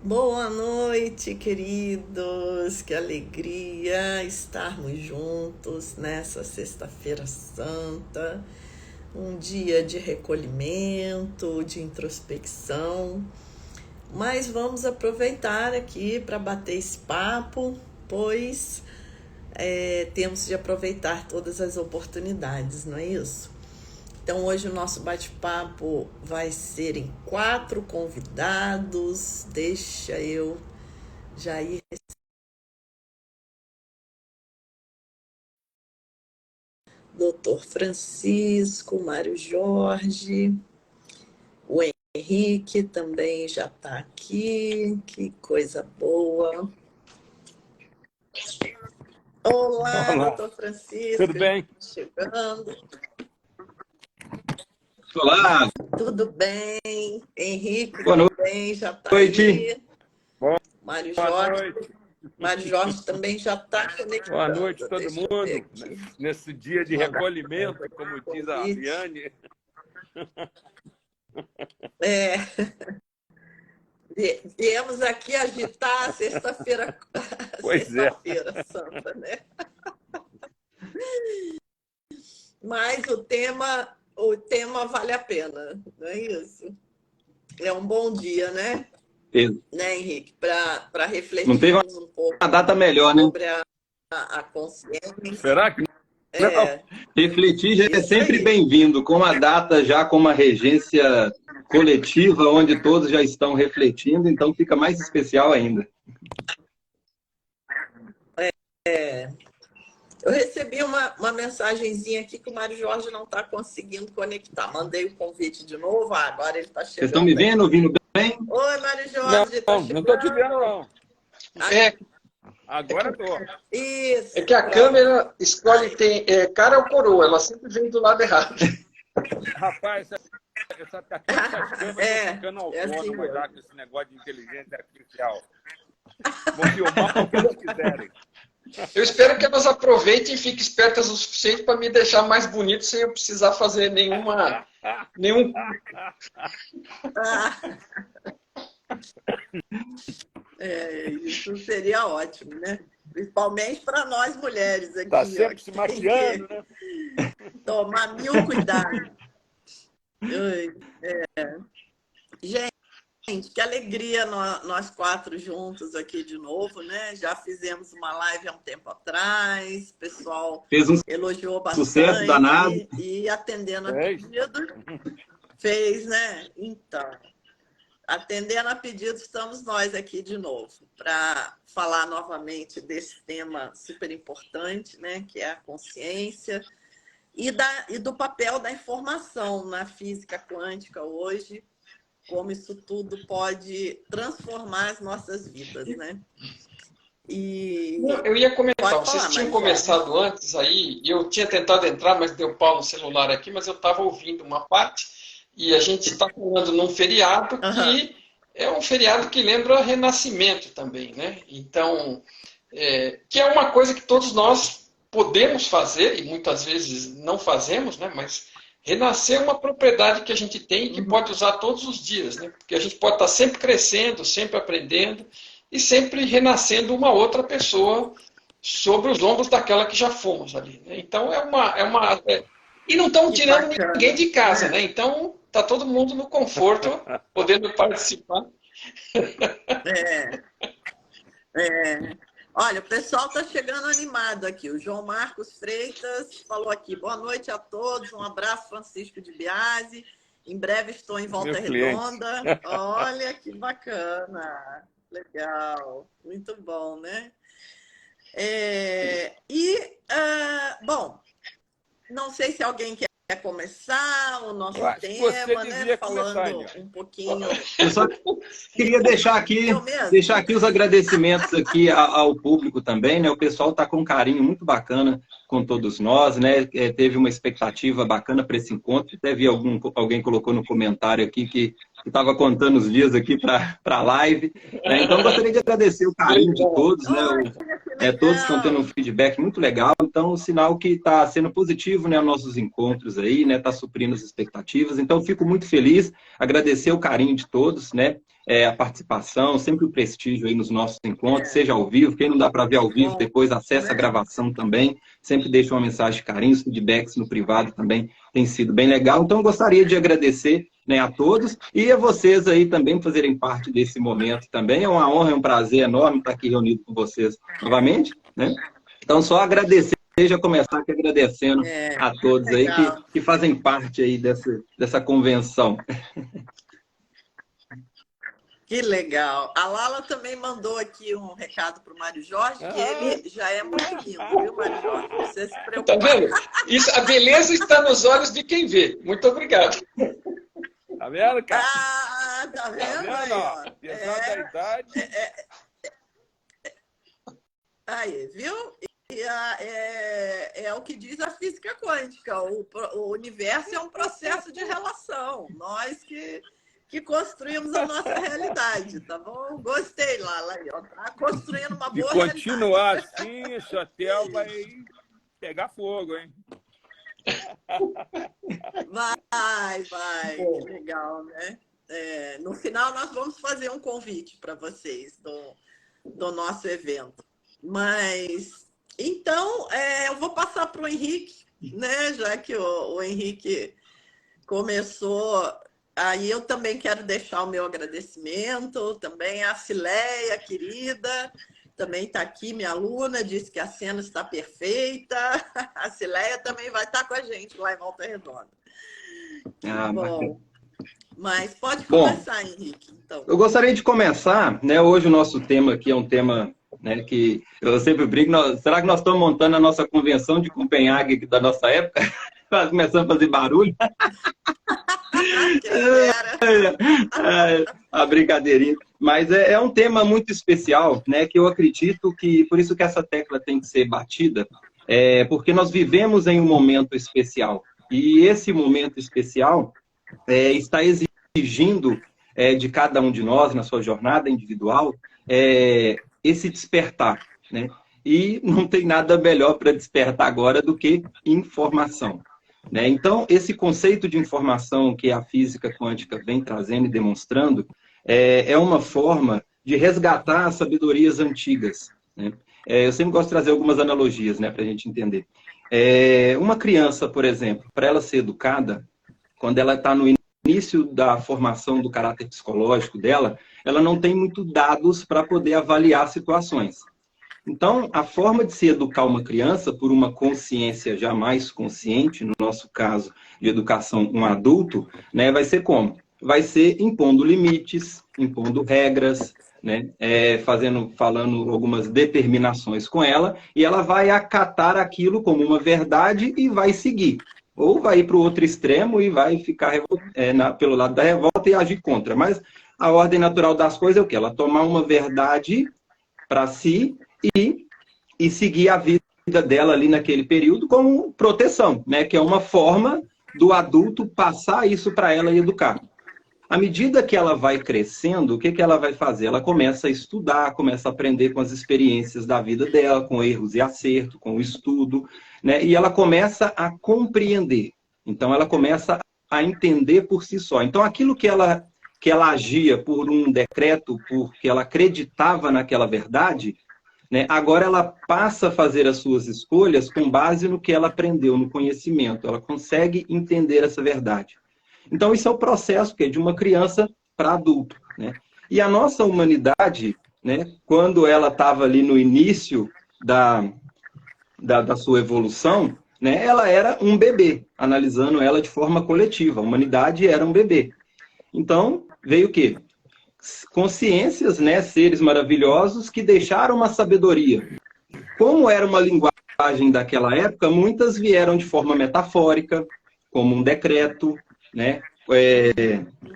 Boa noite, queridos. Que alegria estarmos juntos nessa Sexta-feira Santa. Um dia de recolhimento, de introspecção. Mas vamos aproveitar aqui para bater esse papo, pois temos de aproveitar todas as oportunidades, não é isso? Então, hoje o nosso bate-papo vai ser em 4 convidados. Deixa eu já ir. Doutor Francisco, Mário Jorge, o Henrique também já está aqui. Que coisa boa. Olá, Olá, doutor Francisco. tudo bem? Chegando. Olá, Tudo bem? Henrique boa também já está noite. aí. Boa Mário noite. Jorge. Mário Jorge também já está conectado. Boa noite, todo Deixa eu ver mundo. aqui. Nesse dia de recolhimento, como diz a Convite. Ariane. Viemos aqui agitar a sexta-feira, Pois é. sexta-feira santa, né? Mas o tema vale a pena, não é isso? É um bom dia, né? Né, Henrique? Para refletir Não teve um pouco uma data melhor, né? sobre a consciência. Será que Refletir já é Isso sempre aí. bem-vindo, com a data já com uma regência coletiva, onde todos já estão refletindo, então fica mais especial ainda. Eu recebi uma mensagenzinha aqui que o Mário Jorge não está conseguindo conectar. Mandei o convite de novo. Agora ele está chegando. Vocês estão me vendo, ouvindo bem? Oi, Mário Jorge. não estou te vendo, não. Agora estou. Isso. É que a câmera escolhe cara ou coroa, ela sempre vem do lado errado. Rapaz, essas câmeras estão ficando autônomas assim já com esse negócio de inteligência artificial. Vão filmar o que eles quiserem. Eu espero que elas aproveitem e fiquem espertas o suficiente para me deixar mais bonito sem eu precisar fazer nenhum. Isso seria ótimo, né? Principalmente para nós mulheres aqui. Está sempre se maquiando, né? Tomar 1000 cuidados. Gente, que alegria nós 4 juntos aqui de novo, né? Já fizemos uma live há um tempo atrás, o pessoal Fez um elogiou bastante. sucesso danado. E atendendo a pedido, fez, né? Então, atendendo a pedido, estamos nós aqui de novo para falar novamente desse tema super importante, né? Que é a consciência e do papel da informação na física quântica hoje, como isso tudo pode transformar as nossas vidas, né? Eu ia comentar, vocês tinham começado antes aí, e eu tinha tentado entrar, mas deu pau no celular aqui, mas eu estava ouvindo uma parte, e a gente está falando num feriado que é um feriado que lembra renascimento também, né? Então, que é uma coisa que todos nós podemos fazer, e muitas vezes não fazemos, né? Mas renascer é uma propriedade que a gente tem e que pode usar todos os dias, né? Porque a gente pode estar sempre crescendo, sempre aprendendo e sempre renascendo uma outra pessoa sobre os ombros daquela que já fomos ali, né? Então e não estão tirando ninguém de casa, né? Então tá todo mundo no conforto, podendo participar. Olha, o pessoal está chegando animado aqui. O João Marcos Freitas falou aqui. Boa noite a todos. Um abraço, Francisco de Biasi. Em breve estou em Volta Redonda. Olha que bacana. Legal. Muito bom, né? Bom, não sei se alguém quer começar o nosso tema, né? Falando um pouquinho. Eu só queria deixar aqui os agradecimentos aqui ao público também, né? O pessoal está com um carinho muito bacana com todos nós, né? Teve uma expectativa bacana para esse encontro. Até vi alguém colocou no comentário aqui que estava contando os dias aqui para a live, né? Então, gostaria de agradecer o carinho de todos, né? Todos estão tendo um feedback muito legal, então o sinal que está sendo positivo, né, os nossos encontros aí, né, está suprindo as expectativas. Então fico muito feliz, agradecer o carinho de todos, né, a participação, sempre o prestígio aí nos nossos encontros, seja ao vivo, quem não dá para ver ao vivo, depois acessa a gravação também, sempre deixa uma mensagem de carinho, os feedbacks no privado também tem sido bem legal. Então gostaria de agradecer, né, a todos e a vocês aí também por fazerem parte desse momento também. É uma honra, é um prazer enorme estar aqui reunido com vocês novamente, né? Então só agradecer, já começar aqui agradecendo a todos aí que fazem parte aí dessa convenção. Que legal. A Lala também mandou aqui um recado para o Mário Jorge, que ele já é muito lindo, viu, Mário Jorge? Você se preocupa. Tá vendo? Isso, a beleza está nos olhos de quem vê. Muito obrigado. Tá vendo, cara? Tá vendo? Tá vendo, ó? Apesar da idade... Aí, viu? E é o que diz a física quântica. O universo é um processo de relação. Nós que construímos a nossa realidade, tá bom? Gostei, Lala, aí, ó, tá construindo uma boa realidade. Se continuar assim, esse hotel vai pegar fogo, hein? Vai. Que legal, né? No final, nós vamos fazer um convite para vocês do nosso evento. Mas, então, eu vou passar para o Henrique, né? Já que o Henrique começou... Aí eu também quero deixar o meu agradecimento, também a Cileia, querida, também está aqui, minha aluna, disse que a cena está perfeita. A Cileia também vai estar com a gente lá em Volta Redonda. Bom, mas pode começar, Henrique. Então. Eu gostaria de começar, né? Hoje o nosso tema aqui é um tema, né, que eu sempre brinco, será que nós estamos montando a nossa convenção de Copenhague da nossa época? Começando a fazer barulho. A brincadeirinha. Mas é um tema muito especial, né? Que eu acredito que, por isso que essa tecla tem que ser batida, porque nós vivemos em um momento especial. E esse momento especial está exigindo de cada um de nós, na sua jornada individual, esse despertar, né? E não tem nada melhor para despertar agora do que informação. Né? Então, esse conceito de informação que a física quântica vem trazendo e demonstrando é uma forma de resgatar as sabedorias antigas. Né? Eu sempre gosto de trazer algumas analogias, né, para a gente entender. Uma criança, por exemplo, para ela ser educada, quando ela está no início da formação do caráter psicológico dela, ela não tem muito dados para poder avaliar situações. Então, a forma de se educar uma criança por uma consciência jamais consciente, no nosso caso de educação, um adulto, né, vai ser como? Vai ser impondo limites, impondo regras, né, falando algumas determinações com ela, e ela vai acatar aquilo como uma verdade e vai seguir. Ou vai ir para o outro extremo e vai ficar pelo lado da revolta e agir contra. Mas a ordem natural das coisas é o quê? Ela tomar uma verdade para si e seguir a vida dela ali naquele período como proteção, né? Que é uma forma do adulto passar isso para ela e educar. À medida que ela vai crescendo, o que ela vai fazer? Ela começa a estudar, começa a aprender com as experiências da vida dela, com erros e acertos, com o estudo, né? E ela começa a compreender. Então, ela começa a entender por si só. Então, aquilo que ela agia por um decreto, porque ela acreditava naquela verdade, né? Agora ela passa a fazer as suas escolhas com base no que ela aprendeu, no conhecimento. Ela consegue entender essa verdade. Então, isso é o processo que é de uma criança para adulto. Né? E a nossa humanidade, né, quando ela estava ali no início da sua evolução, né, ela era um bebê, analisando ela de forma coletiva. A humanidade era um bebê. Então, veio o quê? Consciências, né, seres maravilhosos que deixaram uma sabedoria. Como era uma linguagem daquela época, muitas vieram de forma metafórica, como um decreto, né,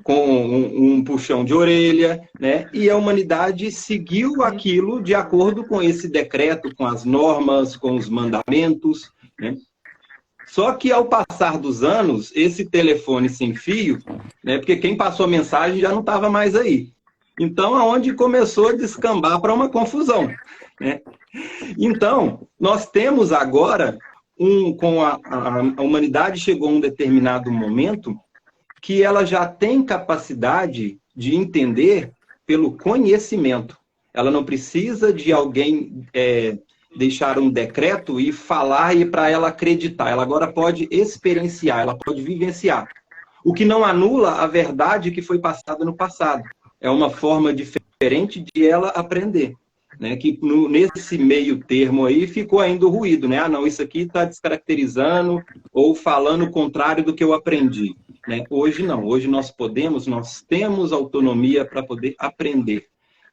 com um puxão de orelha, né, e a humanidade seguiu aquilo de acordo com esse decreto, com as normas, com os mandamentos, né. Só que ao passar dos anos, esse telefone sem fio, né, porque quem passou a mensagem já não estava mais aí. Então, aonde começou a descambar para uma confusão, né? Então, nós temos agora, com a humanidade chegou a um determinado momento que ela já tem capacidade de entender pelo conhecimento. Ela não precisa de alguém deixar um decreto e falar e para ela acreditar. Ela agora pode experienciar, ela pode vivenciar. O que não anula a verdade que foi passada no passado. É uma forma diferente de ela aprender. Né? Que nesse meio termo aí ficou ainda o ruído. Né? Ah, não, isso aqui está descaracterizando ou falando o contrário do que eu aprendi. Né? Hoje não. Hoje nós temos autonomia para poder aprender.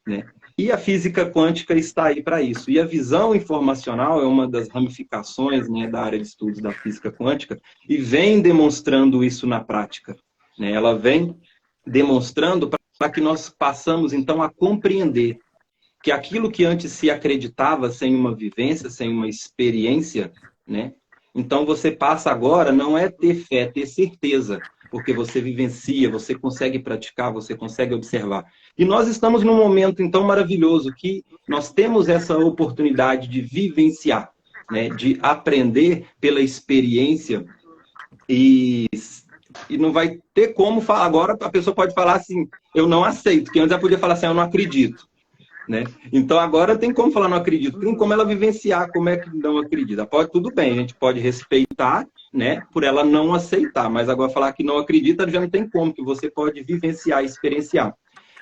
Né? E a física quântica está aí para isso. E a visão informacional é uma das ramificações, né, da área de estudos da física quântica e vem demonstrando isso na prática. Né? Ela vem demonstrando para que nós passamos, então, a compreender que aquilo que antes se acreditava sem uma vivência, sem uma experiência, né? Então você passa agora, não é ter fé, é ter certeza, porque você vivencia, você consegue praticar, você consegue observar. E nós estamos num momento, então, maravilhoso, que nós temos essa oportunidade de vivenciar, né? De aprender pela experiência e não vai ter como falar. Agora a pessoa pode falar assim, eu não aceito, que antes ela podia falar assim, eu não acredito. Né? Então agora tem como falar não acredito, tem como ela vivenciar como é que não acredita. Pode, tudo bem, a gente pode respeitar, né, por ela não aceitar, mas agora falar que não acredita já não tem como, que você pode vivenciar, experienciar.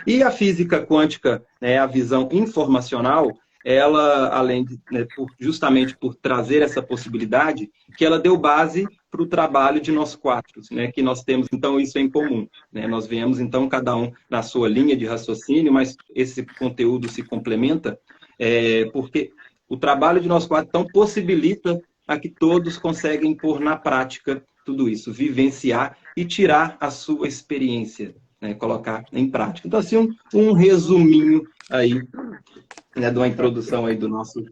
E a física quântica, né, a visão informacional, ela, além de, né, justamente por trazer essa possibilidade, que ela deu base para o trabalho de nós quatro, né, que nós temos, então, isso em comum. Né? Nós viemos, então, cada um na sua linha de raciocínio, mas esse conteúdo se complementa, porque o trabalho de nós quatro, então, possibilita a que todos conseguem pôr na prática tudo isso, vivenciar e tirar a sua experiência, né, colocar em prática. Então, assim, um resuminho aí, né, de uma introdução aí do nosso...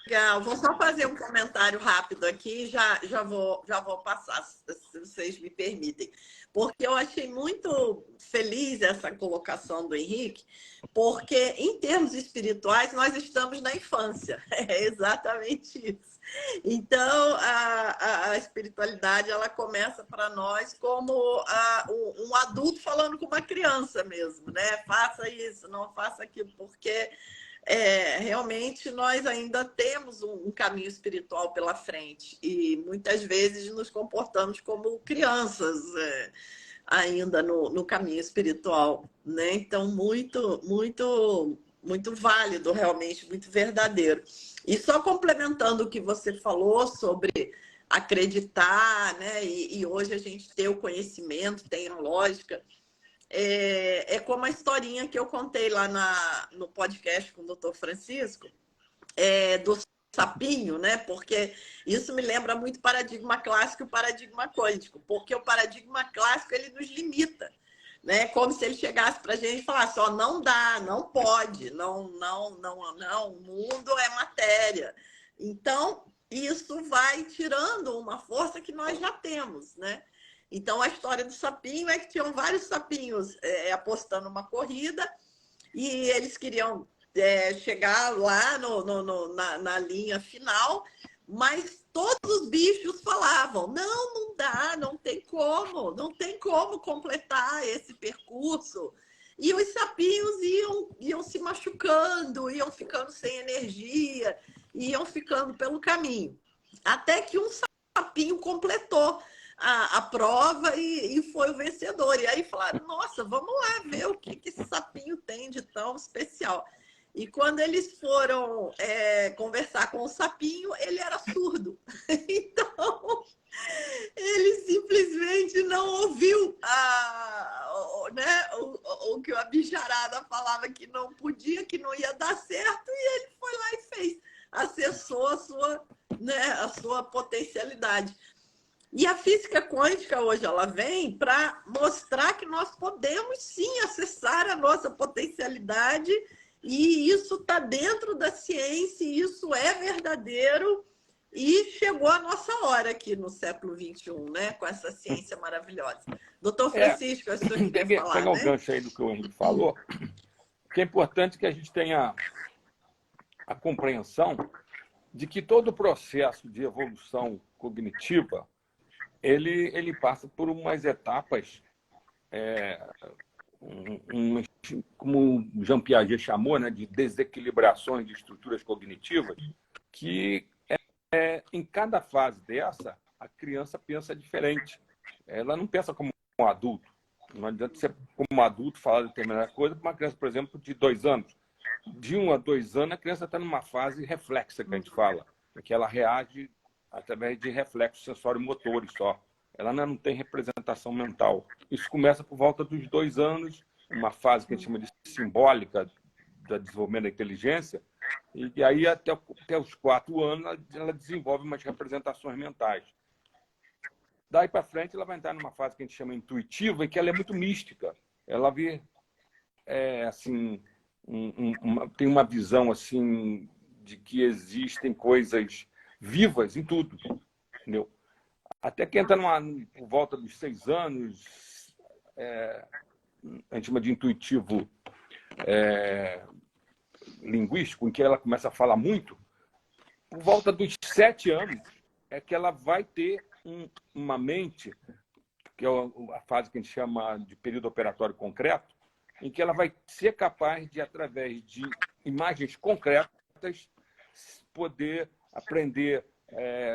Legal, vou só fazer um comentário rápido aqui, já vou passar, se vocês me permitem. Porque eu achei muito feliz essa colocação do Henrique, porque em termos espirituais nós estamos na infância, é exatamente isso. Então a espiritualidade ela começa para nós como um adulto falando com uma criança mesmo, né? Faça isso, não faça aquilo, porque realmente nós ainda temos um caminho espiritual pela frente e muitas vezes nos comportamos como crianças ainda no caminho espiritual, né? Então, muito, muito, muito válido, realmente, muito verdadeiro. E só complementando o que você falou sobre acreditar, né? E hoje a gente tem o conhecimento, tem a lógica. É como a historinha que eu contei lá no podcast com o Dr. Francisco, do sapinho, né? Porque isso me lembra muito paradigma clássico e o paradigma quântico, porque o paradigma clássico ele nos limita, né? Como se ele chegasse para a gente e falasse, ó, não dá, não pode, não, o mundo é matéria. Então, isso vai tirando uma força que nós já temos, né? Então, a história do sapinho é que tinham vários sapinhos apostando uma corrida e eles queriam chegar lá na linha final, mas todos os bichos falavam, não dá, não tem como completar esse percurso. E os sapinhos iam se machucando, iam ficando sem energia, iam ficando pelo caminho. Até que um sapinho completou a prova e foi o vencedor. E aí falaram, nossa, vamos lá ver o que esse sapinho tem de tão especial. E quando eles foram conversar com o sapinho, ele era surdo. Então, ele simplesmente não ouviu o que a bicharada falava que não podia, que não ia dar certo, e ele foi lá e fez. Acessou a sua potencialidade. E a física quântica hoje ela vem para mostrar que nós podemos sim acessar a nossa potencialidade e isso está dentro da ciência, e isso é verdadeiro e chegou a nossa hora aqui no século XXI, né? Com essa ciência maravilhosa. Doutor Francisco, acho que eu queria falar, pegar um gancho aí do que o Henrique falou. que é importante que a gente tenha a compreensão de que todo o processo de evolução cognitiva ele passa por umas etapas, como o Jean Piaget chamou, né, de desequilibrações de estruturas cognitivas, que em cada fase dessa, a criança pensa diferente. Ela não pensa como um adulto. Não adianta você, como adulto, falar determinada coisa para uma criança, por exemplo, de 2 anos. De 1 a 2 anos, a criança está numa fase reflexa, que a gente fala, que ela reage através de reflexos sensório-motores só. Ela não tem representação mental. Isso começa por volta dos 2 anos, uma fase que a gente chama de simbólica do desenvolvimento da inteligência, e aí até os 4 anos ela desenvolve umas representações mentais. Daí para frente ela vai entrar numa fase que a gente chama intuitiva, em que ela é muito mística. Ela vê, assim, tem uma visão assim de que existem coisas vivas em tudo, entendeu? Até que entra por volta dos 6 anos, a gente chama de intuitivo linguístico, em que ela começa a falar muito. Por volta dos 7 anos é que ela vai ter uma mente, que é a fase que a gente chama de período operatório concreto, em que ela vai ser capaz de, através de imagens concretas, poder aprender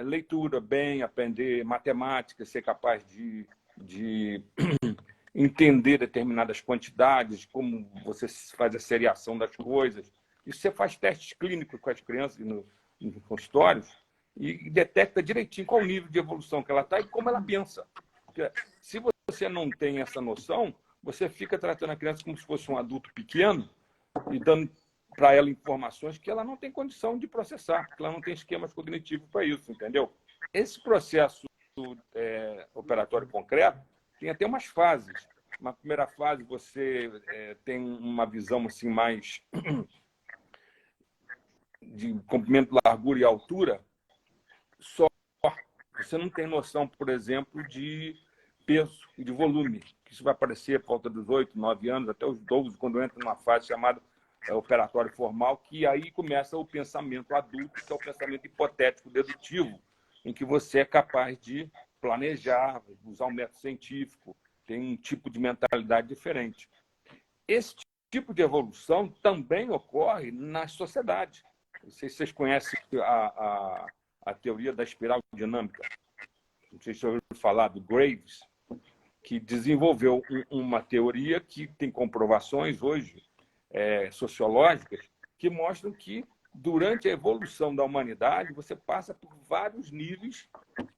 leitura bem, aprender matemática, ser capaz de entender determinadas quantidades, como você faz a seriação das coisas. E você faz testes clínicos com as crianças nos consultórios e detecta direitinho qual o nível de evolução que ela está e como ela pensa. Porque se você não tem essa noção, você fica tratando a criança como se fosse um adulto pequeno e dando para ela informações que ela não tem condição de processar, porque ela não tem esquemas cognitivos para isso, entendeu? Esse processo operatório concreto tem até umas fases. Na primeira fase, você tem uma visão assim, mais de comprimento, largura e altura, só. Você não tem noção, por exemplo, de peso e de volume, que isso vai aparecer por volta dos 8, 9 anos, até os 12, quando entra numa fase chamada operatório formal, que aí começa o pensamento adulto, que é o pensamento hipotético dedutivo, em que você é capaz de planejar, usar um método científico, tem um tipo de mentalidade diferente. Esse tipo de evolução também ocorre na sociedade. Não sei se vocês conhecem a teoria da espiral dinâmica. Não sei se vocês ouviram falar do Graves, que desenvolveu uma teoria que tem comprovações hoje sociológicas que mostram que, durante a evolução da humanidade, você passa por vários níveis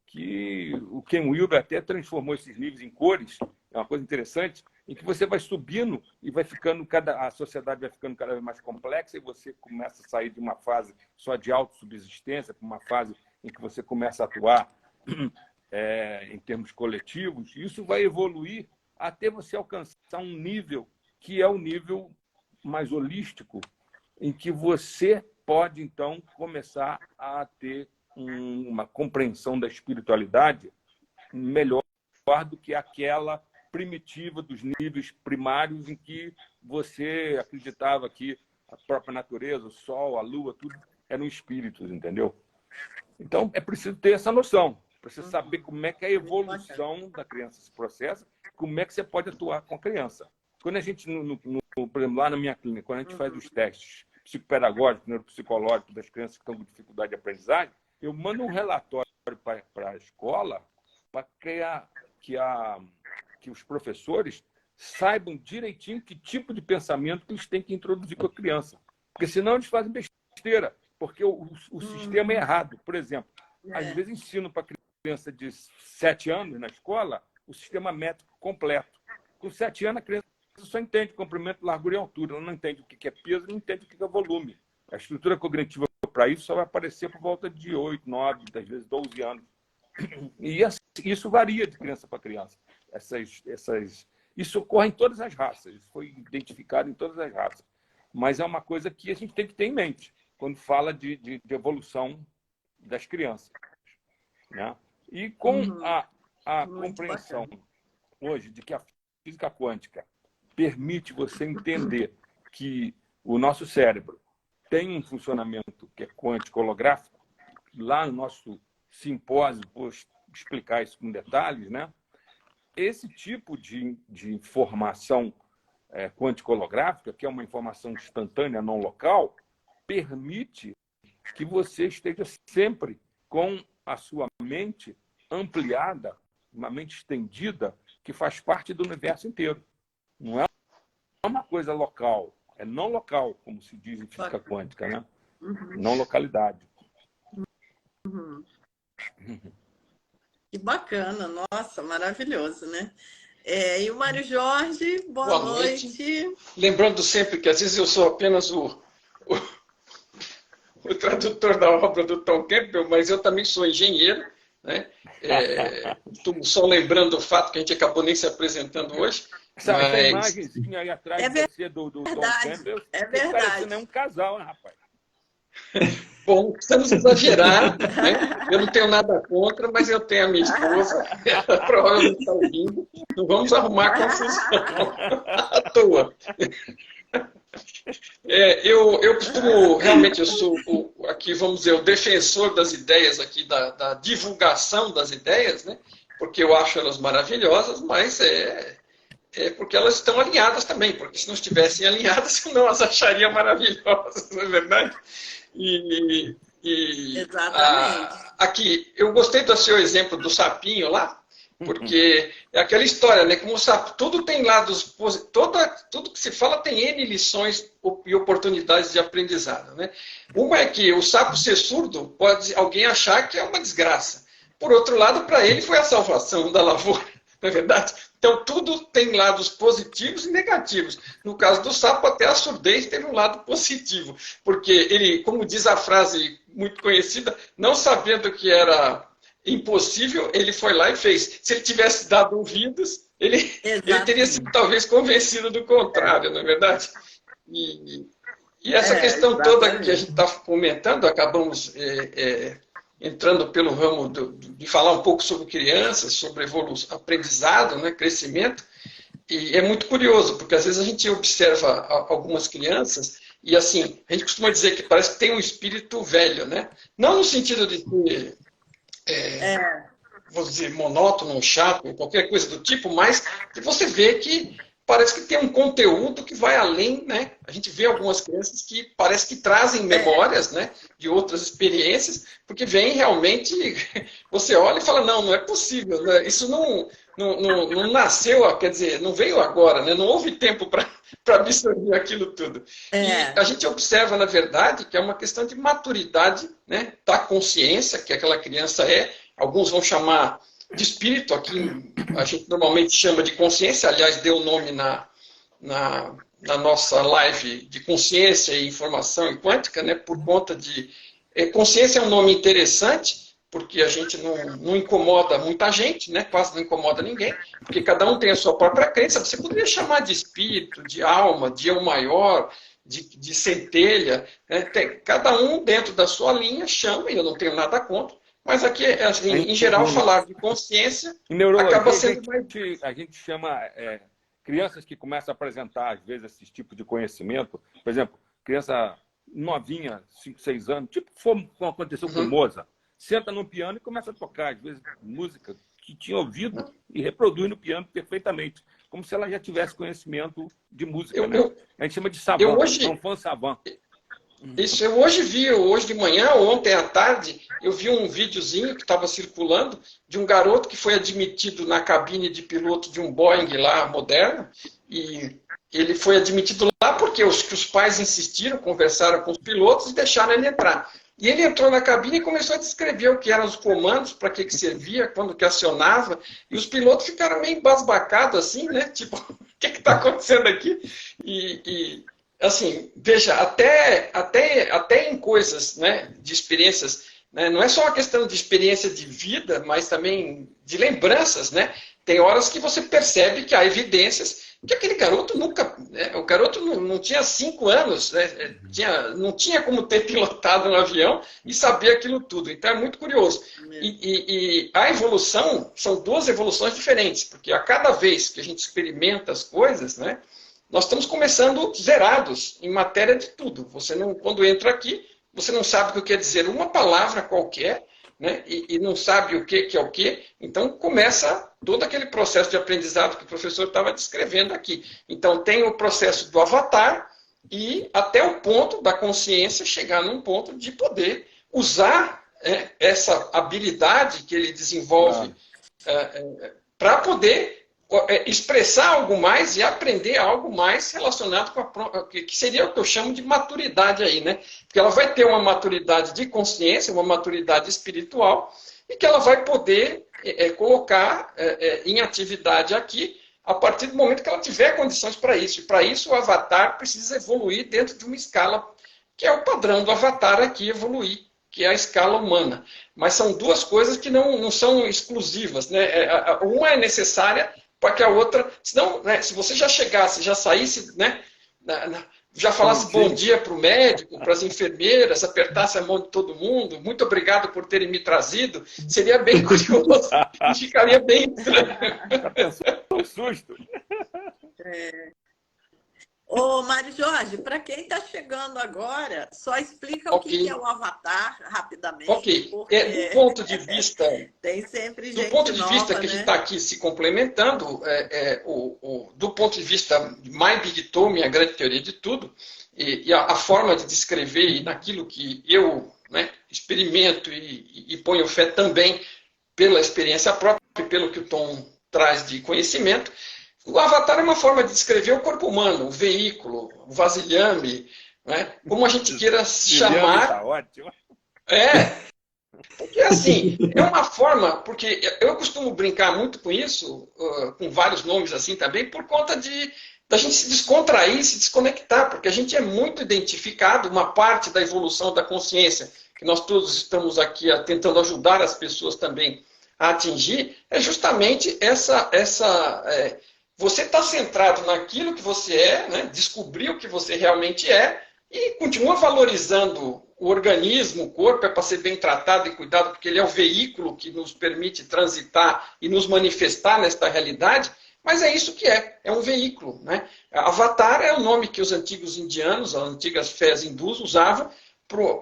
que o Ken Wilber até transformou esses níveis em cores. É uma coisa interessante, em que você vai subindo e vai ficando a sociedade vai ficando cada vez mais complexa e você começa a sair de uma fase só de autossubsistência para uma fase em que você começa a atuar em termos coletivos. Isso vai evoluir até você alcançar um nível que é o nível mais holístico, em que você pode, então, começar a ter uma compreensão da espiritualidade melhor do que aquela primitiva dos níveis primários em que você acreditava que a própria natureza, o sol, a lua, tudo eram espíritos, entendeu? Então, é preciso ter essa noção, precisa saber como é que a evolução da criança se processa, como é que você pode atuar com a criança. Quando a gente, por exemplo, lá na minha clínica, quando a gente faz os testes psicopedagógicos, neuropsicológicos das crianças que estão com dificuldade de aprendizagem, eu mando um relatório para a escola para que os professores saibam direitinho que tipo de pensamento que eles têm que introduzir com a criança. Porque senão eles fazem besteira, porque o sistema é errado. Por exemplo, às vezes ensino para criança de 7 anos na escola o sistema métrico completo. Com 7 anos, a criança só entende comprimento, largura e altura. Ela não entende o que é peso, não entende o que é volume. A estrutura cognitiva para isso só vai aparecer por volta de 8, 9, às vezes 12 anos. E isso varia de criança para criança. Isso ocorre em todas as raças. Isso foi identificado em todas as raças. Mas é uma coisa que a gente tem que ter em mente quando fala de evolução das crianças, né? E com a compreensão hoje de que a física quântica permite você entender que o nosso cérebro tem um funcionamento que é quântico-holográfico. Lá no nosso simpósio, vou explicar isso com detalhes, né? Esse tipo de informação quântico-holográfica, que é uma informação instantânea, não local, permite que você esteja sempre com a sua mente ampliada, uma mente estendida, que faz parte do universo inteiro. Não é uma coisa local, é não local, como se diz em física quântica, né? Não localidade. Que bacana, nossa, maravilhoso, né? E o Mário Jorge, boa noite. Lembrando sempre que às vezes eu sou apenas o tradutor da obra do Tom Campbell, mas eu também sou engenheiro, né? Só lembrando o fato que a gente acabou nem se apresentando hoje. Essa imagenzinha aí atrás de você do Tom Campbell, é verdade. Parecendo um casal, né, rapaz? Bom, precisamos exagerar, né? Eu não tenho nada contra, mas eu tenho a minha esposa, ela provavelmente está ouvindo. Não vamos arrumar confusão à toa. Eu costumo, realmente, eu sou aqui, vamos dizer, o defensor das ideias aqui, da divulgação das ideias, né? Porque eu acho elas maravilhosas, mas porque elas estão alinhadas também, porque se não estivessem alinhadas, eu não as acharia maravilhosas, não é verdade? Exatamente. Aqui, eu gostei do seu exemplo do sapinho lá, porque é aquela história, né? Como o sapo, tudo tem lados, tudo que se fala tem N lições e oportunidades de aprendizado, né? Uma é que o sapo ser surdo pode alguém achar que é uma desgraça. Por outro lado, para ele foi a salvação da lavoura, não é verdade? Então, tudo tem lados positivos e negativos. No caso do sapo, até a surdez teve um lado positivo, porque ele, como diz a frase muito conhecida, não sabendo que era impossível, ele foi lá e fez. Se ele tivesse dado ouvidos, ele teria sido talvez convencido do contrário, não é verdade? E essa questão toda que a gente está comentando, acabamos entrando pelo ramo de falar um pouco sobre crianças, sobre evolução, aprendizado, né, crescimento, e é muito curioso, porque às vezes a gente observa algumas crianças e assim, a gente costuma dizer que parece que tem um espírito velho, né? Não no sentido de ser, vou dizer, monótono, chato, qualquer coisa do tipo, mas que você vê que parece que tem um conteúdo que vai além, né? A gente vê algumas crianças que parece que trazem memórias, né, de outras experiências, porque vem realmente, você olha e fala, não é possível, né? Isso não nasceu, quer dizer, não veio agora, né? Não houve tempo para absorver aquilo tudo. E a gente observa, na verdade, que é uma questão de maturidade, né, da consciência que aquela criança é. Alguns vão chamar de espírito, aqui a gente normalmente chama de consciência, aliás, deu o nome na nossa live de consciência e informação e quântica, né, por conta de... consciência é um nome interessante, porque a gente não incomoda muita gente, né, quase não incomoda ninguém, porque cada um tem a sua própria crença. Você poderia chamar de espírito, de alma, de eu maior, de centelha, né, cada um dentro da sua linha chama, e eu não tenho nada contra. Mas aqui, assim, em geral, falar de consciência acaba sendo mais... A gente chama crianças que começam a apresentar, às vezes, esse tipo de conhecimento. Por exemplo, criança novinha, 5, 6 anos, tipo como aconteceu com o Mozart. Senta no piano e começa a tocar, às vezes, música que tinha ouvido e reproduz no piano perfeitamente. Como se ela já tivesse conhecimento de música. Né? A gente chama de savant, enfant savant. Isso, eu hoje de manhã, ou ontem à tarde, eu vi um videozinho que estava circulando de um garoto que foi admitido na cabine de piloto de um Boeing lá, moderno, e ele foi admitido lá porque os pais insistiram, conversaram com os pilotos e deixaram ele entrar. E ele entrou na cabine e começou a descrever o que eram os comandos, para que servia, quando que acionava, e os pilotos ficaram meio embasbacados assim, né? Tipo, o que está acontecendo aqui? Assim, veja, até em coisas, né, de experiências, né, não é só uma questão de experiência de vida, mas também de lembranças, né? Tem horas que você percebe que há evidências que aquele garoto nunca... Né, o garoto não tinha 5 anos, né, não tinha como ter pilotado um avião e saber aquilo tudo. Então é muito curioso. E a evolução, são 2 evoluções diferentes, porque a cada vez que a gente experimenta as coisas, né, nós estamos começando zerados em matéria de tudo. Você não, quando entra aqui, você não sabe o que quer dizer uma palavra qualquer, né? E não sabe o que é o que. Então, começa todo aquele processo de aprendizado que o professor estava descrevendo aqui. Então, tem o processo do avatar e até o ponto da consciência chegar num ponto de poder usar essa habilidade que ele desenvolve para poder expressar algo mais e aprender algo mais relacionado com que seria o que eu chamo de maturidade aí, né? Porque ela vai ter uma maturidade de consciência, uma maturidade espiritual, e que ela vai poder colocar em atividade aqui a partir do momento que ela tiver condições para isso. E para isso o avatar precisa evoluir dentro de uma escala que é o padrão do avatar aqui, evoluir, que é a escala humana. Mas são duas coisas que não são exclusivas, né? Uma é necessária para que a outra... Senão, né, se você já chegasse, já saísse, né, já falasse bom dia para o médico, para as enfermeiras, apertasse a mão de todo mundo, muito obrigado por terem me trazido, seria bem curioso, ficaria bem estranho. Já pensou um susto? Ô, Mário Jorge, para quem está chegando agora, só explica o que é o avatar rapidamente. Ok. Do ponto de vista, tem sempre gente do ponto de nova, vista que a gente está aqui se complementando, do ponto de vista My Big Tome, a grande teoria de tudo, e a forma de descrever e naquilo que eu, né, experimento e ponho fé também pela experiência própria e pelo que o Tom traz de conhecimento. O avatar é uma forma de descrever o corpo humano, o veículo, o vasilhame, né? Como a gente queira chamar. Tá ótimo. Porque assim, é uma forma, porque eu costumo brincar muito com isso, com vários nomes assim também, por conta da gente se descontrair, se desconectar, porque a gente é muito identificado, uma parte da evolução da consciência, que nós todos estamos aqui tentando ajudar as pessoas também a atingir, é justamente você está centrado naquilo que você é, né? Descobrir o que você realmente é e continua valorizando o organismo, o corpo é para ser bem tratado e cuidado, porque ele é o veículo que nos permite transitar e nos manifestar nesta realidade, mas é isso que é um veículo, né? Avatar é o nome que os antigos indianos, as antigas fés hindus usavam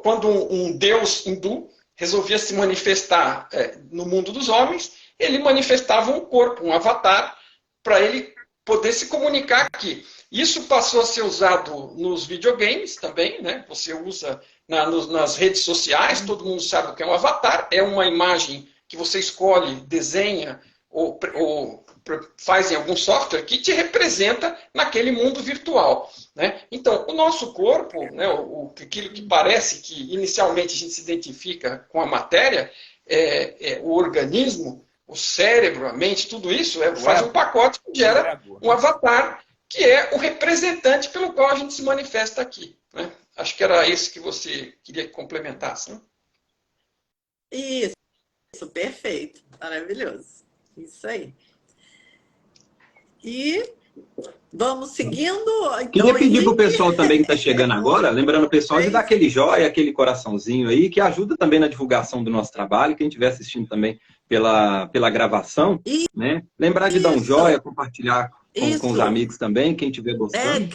quando um deus hindu resolvia se manifestar no mundo dos homens, ele manifestava um corpo, um avatar, para ele poder se comunicar aqui. Isso passou a ser usado nos videogames também, né? Você usa nas redes sociais, todo mundo sabe o que é um avatar, é uma imagem que você escolhe, desenha ou faz em algum software que te representa naquele mundo virtual, né? Então, o nosso corpo, né, aquilo que parece que inicialmente a gente se identifica com a matéria, o organismo, o cérebro, a mente, tudo isso faz um pacote que gera um avatar, que é o representante pelo qual a gente se manifesta aqui, né? Acho que era isso que você queria que complementasse, né? Isso, perfeito. Maravilhoso. Isso aí. E vamos seguindo. Então, queria pedir para o pessoal também que está chegando agora, lembrando o pessoal de dar aquele joia, aquele coraçãozinho aí, que ajuda também na divulgação do nosso trabalho, quem estiver assistindo também pela gravação, né? Lembrar de dar um joia, compartilhar com os amigos também, quem estiver gostando.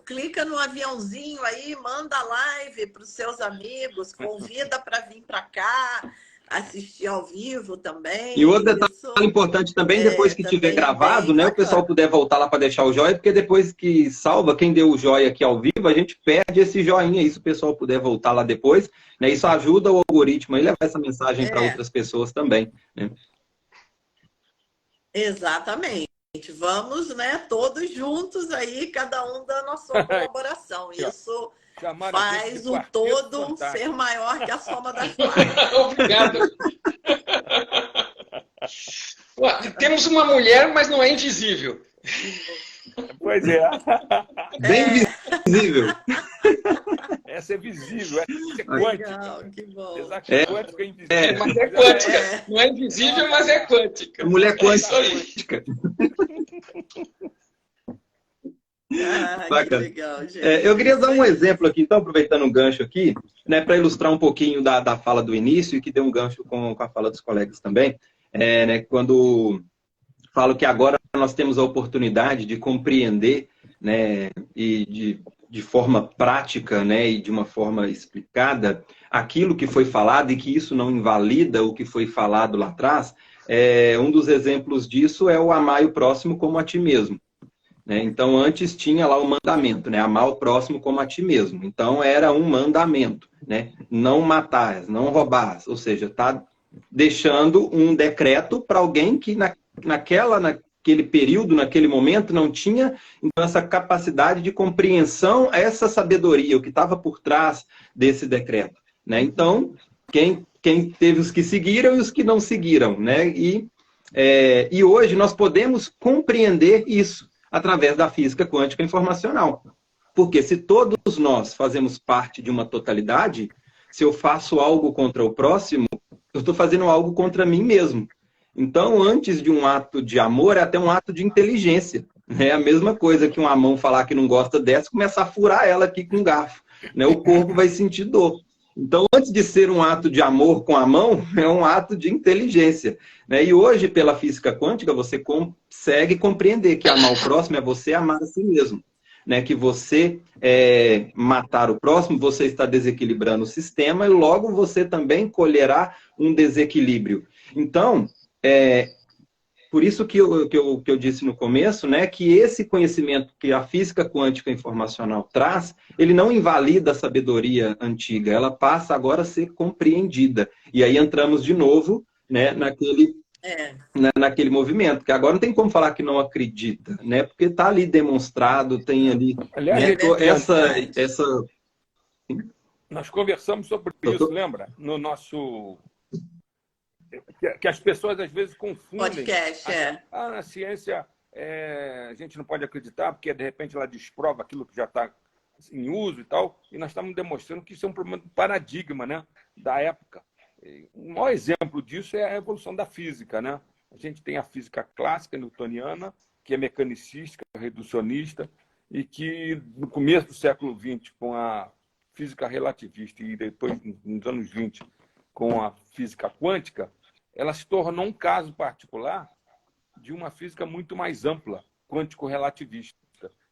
Clica no aviãozinho aí, manda a live para os seus amigos, convida para vir para cá, assistir ao vivo também. E outro detalhe importante também, depois que tiver gravado, né, o pessoal puder voltar lá para deixar o joia, porque depois que salva, quem deu o joia aqui ao vivo, a gente perde esse joinha, se o pessoal puder voltar lá depois, né, isso ajuda o algoritmo a levar essa mensagem para outras pessoas também, né? Exatamente. Vamos, né, todos juntos aí, cada um dando a sua colaboração. Isso faz o todo ser maior que a soma das partes. Obrigado. Temos uma mulher, mas não é invisível. Pois é. Bem visível. Essa é visível, essa é quântica. Legal, que bom. Quântica é invisível. Mas é quântica. Não é invisível, mas é quântica. Mulher quântica. Que legal, gente. Eu queria dar um exemplo aqui, então, aproveitando um gancho aqui, né, para ilustrar um pouquinho da fala do início e que deu um gancho com a fala dos colegas também, né, quando falo que agora nós temos a oportunidade de compreender, né, e de forma prática, né, e de uma forma explicada, aquilo que foi falado e que isso não invalida o que foi falado lá atrás, um dos exemplos disso é o amar o próximo como a ti mesmo. Né? Então, antes tinha lá o mandamento, né? Amar o próximo como a ti mesmo. Então, era um mandamento, né? Não matar, não roubar. Ou seja, está deixando um decreto para alguém que naquele período, naquele momento, não tinha então, essa capacidade de compreensão, essa sabedoria, o que estava por trás desse decreto. Né? Então, quem teve os que seguiram e os que não seguiram. Né? E hoje nós podemos compreender isso através da física quântica informacional. Porque se todos nós fazemos parte de uma totalidade, se eu faço algo contra o próximo, eu estou fazendo algo contra mim mesmo. Então, antes de um ato de amor, é até um ato de inteligência. É a mesma coisa que uma mão falar que não gosta dessa, começar a furar ela aqui com um garfo. Né? O corpo vai sentir dor. Então, antes de ser um ato de amor com a mão, é um ato de inteligência. Né? E hoje, pela física quântica, você consegue compreender que amar o próximo é você amar a si mesmo. Né? Que você matar o próximo, você está desequilibrando o sistema e logo você também colherá um desequilíbrio. Então, por isso que eu disse no começo, né, que esse conhecimento que a física quântica informacional traz, ele não invalida a sabedoria antiga, ela passa agora a ser compreendida. E aí entramos de novo, né, naquele movimento, que agora não tem como falar que não acredita, né, porque está ali demonstrado, tem ali... Aliás, essa... Nós conversamos sobre isso, lembra? No nosso... Que as pessoas às vezes confundem. Podcast, na ciência a gente não pode acreditar, porque de repente ela desprova aquilo que já está em uso e tal, e nós estamos demonstrando que isso é um problema de paradigma, né, da época. O maior exemplo disso é a evolução da física. Né? A gente tem a física clássica newtoniana, que é mecanicística, reducionista, e que no começo do século XX, com a física relativista, e depois, nos anos 20, com a física quântica, ela se tornou um caso particular de uma física muito mais ampla, quântico-relativista,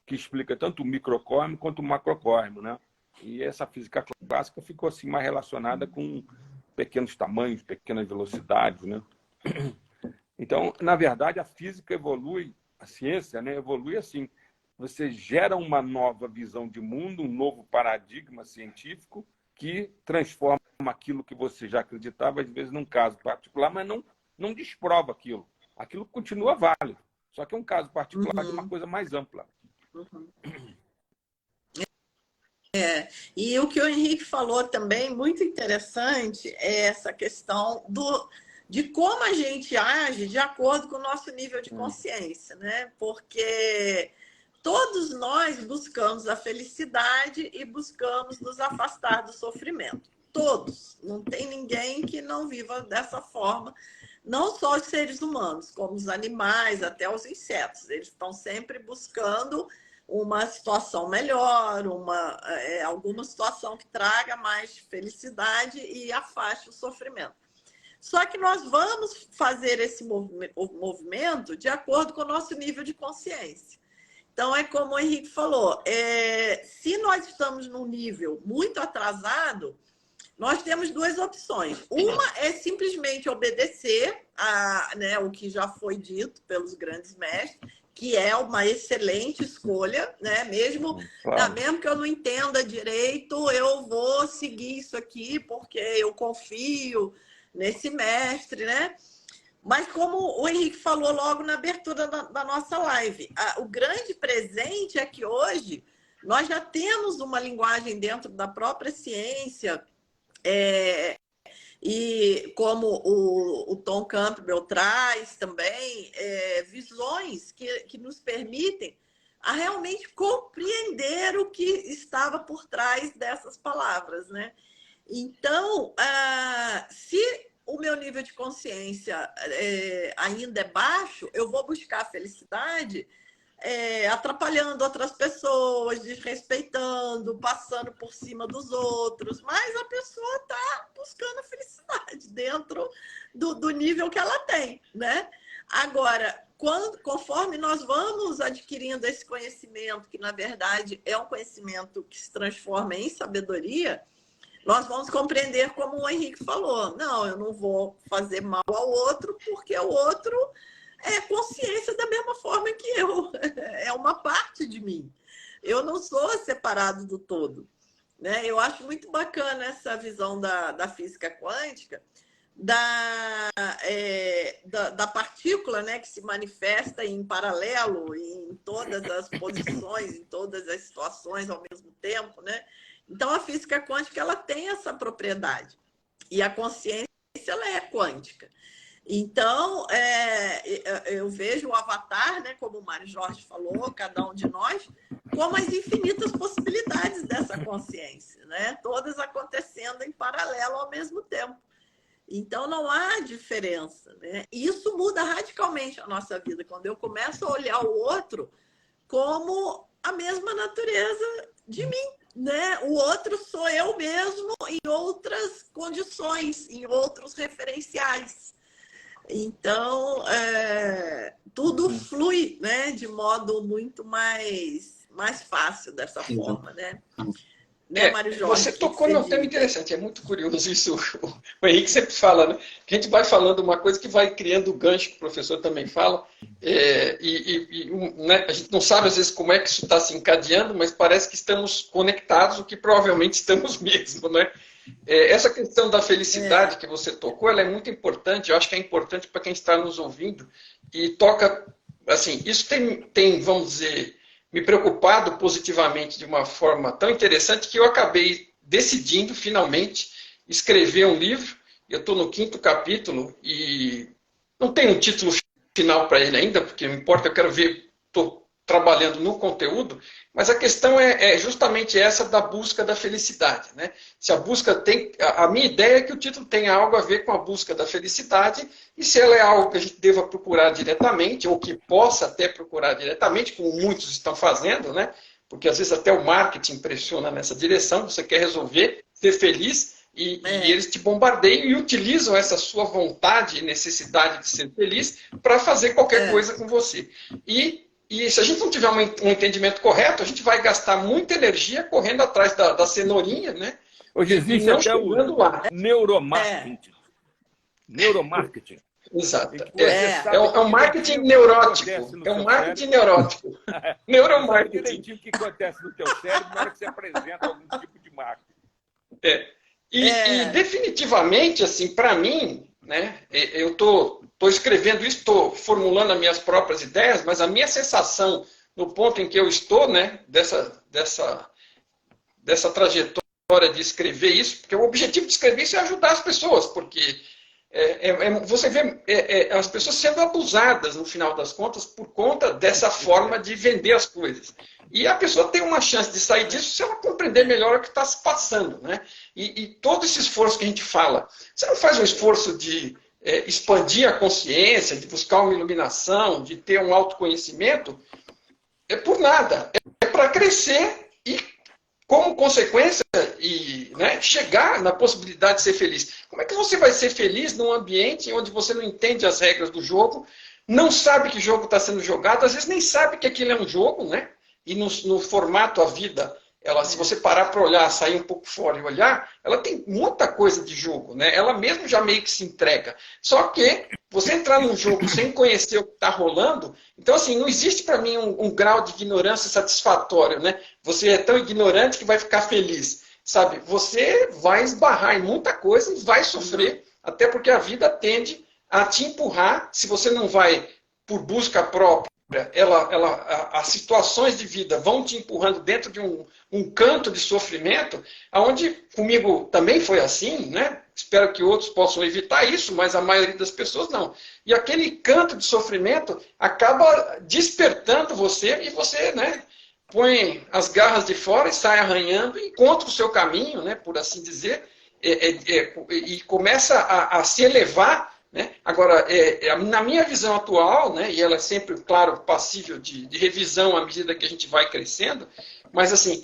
que explica tanto o microcosmo quanto o macrocosmo. Né? E essa física clássica ficou assim, mais relacionada com pequenos tamanhos, pequenas velocidades. Né? Então, na verdade, a física evolui, a ciência, né, evolui assim. Você gera uma nova visão de mundo, um novo paradigma científico que transforma aquilo que você já acreditava, às vezes, num caso particular, mas não desprova aquilo. Aquilo continua válido. Só que é um caso particular de uma coisa mais ampla. E o que o Henrique falou também, muito interessante, é essa questão de como a gente age de acordo com o nosso nível de consciência, né? Porque todos nós buscamos a felicidade e buscamos nos afastar do sofrimento. Todos. Não tem ninguém que não viva dessa forma. Não só os seres humanos, como os animais, até os insetos. Eles estão sempre buscando uma situação melhor, alguma situação que traga mais felicidade e afaste o sofrimento. Só que nós vamos fazer esse movimento de acordo com o nosso nível de consciência. Então, é como o Henrique falou, se nós estamos num nível muito atrasado, nós temos duas opções. Uma é simplesmente obedecer o que já foi dito pelos grandes mestres, que é uma excelente escolha, né? Mesmo que eu não entenda direito, eu vou seguir isso aqui porque eu confio nesse mestre, né? Mas como o Henrique falou logo na abertura da nossa live, o grande presente é que hoje nós já temos uma linguagem dentro da própria ciência, e como o Tom Campbell traz também, visões que nos permitem a realmente compreender o que estava por trás dessas palavras, né? Então, se o meu nível de consciência ainda é baixo, eu vou buscar a felicidade atrapalhando outras pessoas, desrespeitando, passando por cima dos outros, mas a pessoa está buscando a felicidade dentro do nível que ela tem, né? Agora, conforme nós vamos adquirindo esse conhecimento, que na verdade é um conhecimento que se transforma em sabedoria, nós vamos compreender como o Henrique falou. Não, eu não vou fazer mal ao outro, porque o outro é consciência da mesma forma que eu. É uma parte de mim. Eu não sou separado do todo. Né? Eu acho muito bacana essa visão da física quântica, da partícula, né, que se manifesta em paralelo em todas as posições, em todas as situações ao mesmo tempo, né? Então, a física quântica ela tem essa propriedade. E a consciência ela é quântica. Então, eu vejo o avatar, né, como o Mário Jorge falou, cada um de nós, como as infinitas possibilidades dessa consciência, né? Todas acontecendo em paralelo ao mesmo tempo. Então, não há diferença, né? E isso muda radicalmente a nossa vida, quando eu começo a olhar o outro como a mesma natureza de mim, né? O outro sou eu mesmo em outras condições, em outros referenciais. Então, tudo flui, né? De modo muito mais fácil dessa forma, né? Mário Jorge, você tocou num tema interessante, é muito curioso isso. O Henrique sempre fala, né? Que a gente vai falando uma coisa que vai criando o gancho, que o professor também fala, né? A gente não sabe às vezes como é que isso está se encadeando, mas parece que estamos conectados, o que provavelmente estamos mesmo, né? Essa questão da felicidade que você tocou, ela é muito importante, eu acho que é importante para quem está nos ouvindo, e toca, assim, isso tem, vamos dizer, me preocupado positivamente de uma forma tão interessante que eu acabei decidindo, finalmente, escrever um livro. Eu estou no 5º capítulo e não tenho um título final para ele ainda, porque não importa, eu quero ver, estou trabalhando no conteúdo, mas a questão é justamente essa da busca da felicidade, né? Se a busca tem... A minha ideia é que o título tenha algo a ver com a busca da felicidade, e se ela é algo que a gente deva procurar diretamente, ou que possa até procurar diretamente, como muitos estão fazendo, né? Porque às vezes até o marketing pressiona nessa direção, você quer resolver, ser feliz, e eles te bombardeiam e utilizam essa sua vontade e necessidade de ser feliz para fazer qualquer coisa com você. E se a gente não tiver um entendimento correto, a gente vai gastar muita energia correndo atrás da cenourinha, né? Hoje existe até o neuromarketing. Neuromarketing. Exato. É um marketing neurótico. É um marketing neurótico. Neuromarketing. Direitinho o que acontece no teu cérebro na hora que você apresenta algum tipo de marketing. E definitivamente, assim, para mim, né, eu estou escrevendo isso, estou formulando as minhas próprias ideias, mas a minha sensação no ponto em que eu estou, né, dessa trajetória de escrever isso, porque o objetivo de escrever isso é ajudar as pessoas, porque você vê as pessoas sendo abusadas, no final das contas, por conta dessa forma de vender as coisas. E a pessoa tem uma chance de sair disso se ela compreender melhor o que está se passando, né? E todo esse esforço que a gente fala, você não faz um esforço de expandir a consciência, de buscar uma iluminação, de ter um autoconhecimento, por nada. É para crescer e, como consequência, né, chegar na possibilidade de ser feliz. Como é que você vai ser feliz num ambiente onde você não entende as regras do jogo, não sabe que jogo está sendo jogado, às vezes nem sabe que aquilo é um jogo, né? E no formato a vida, se você parar para olhar, sair um pouco fora e olhar, ela tem muita coisa de jogo, né? Ela mesmo já meio que se entrega. Só que você entrar num jogo sem conhecer o que está rolando, então assim, não existe para mim um grau de ignorância satisfatório, né? Você é tão ignorante que vai ficar feliz, sabe? Você vai esbarrar em muita coisa e vai sofrer, até porque a vida tende a te empurrar, se você não vai por busca própria, as situações de vida vão te empurrando dentro de um canto de sofrimento, onde comigo também foi assim, né? Espero que outros possam evitar isso, mas a maioria das pessoas não. E aquele canto de sofrimento acaba despertando você e você, né, põe as garras de fora e sai arranhando e encontra o seu caminho, né, por assim dizer, e começa a se elevar. Né? Agora, na minha visão atual, né, e ela é sempre, claro, passível de revisão à medida que a gente vai crescendo, mas assim,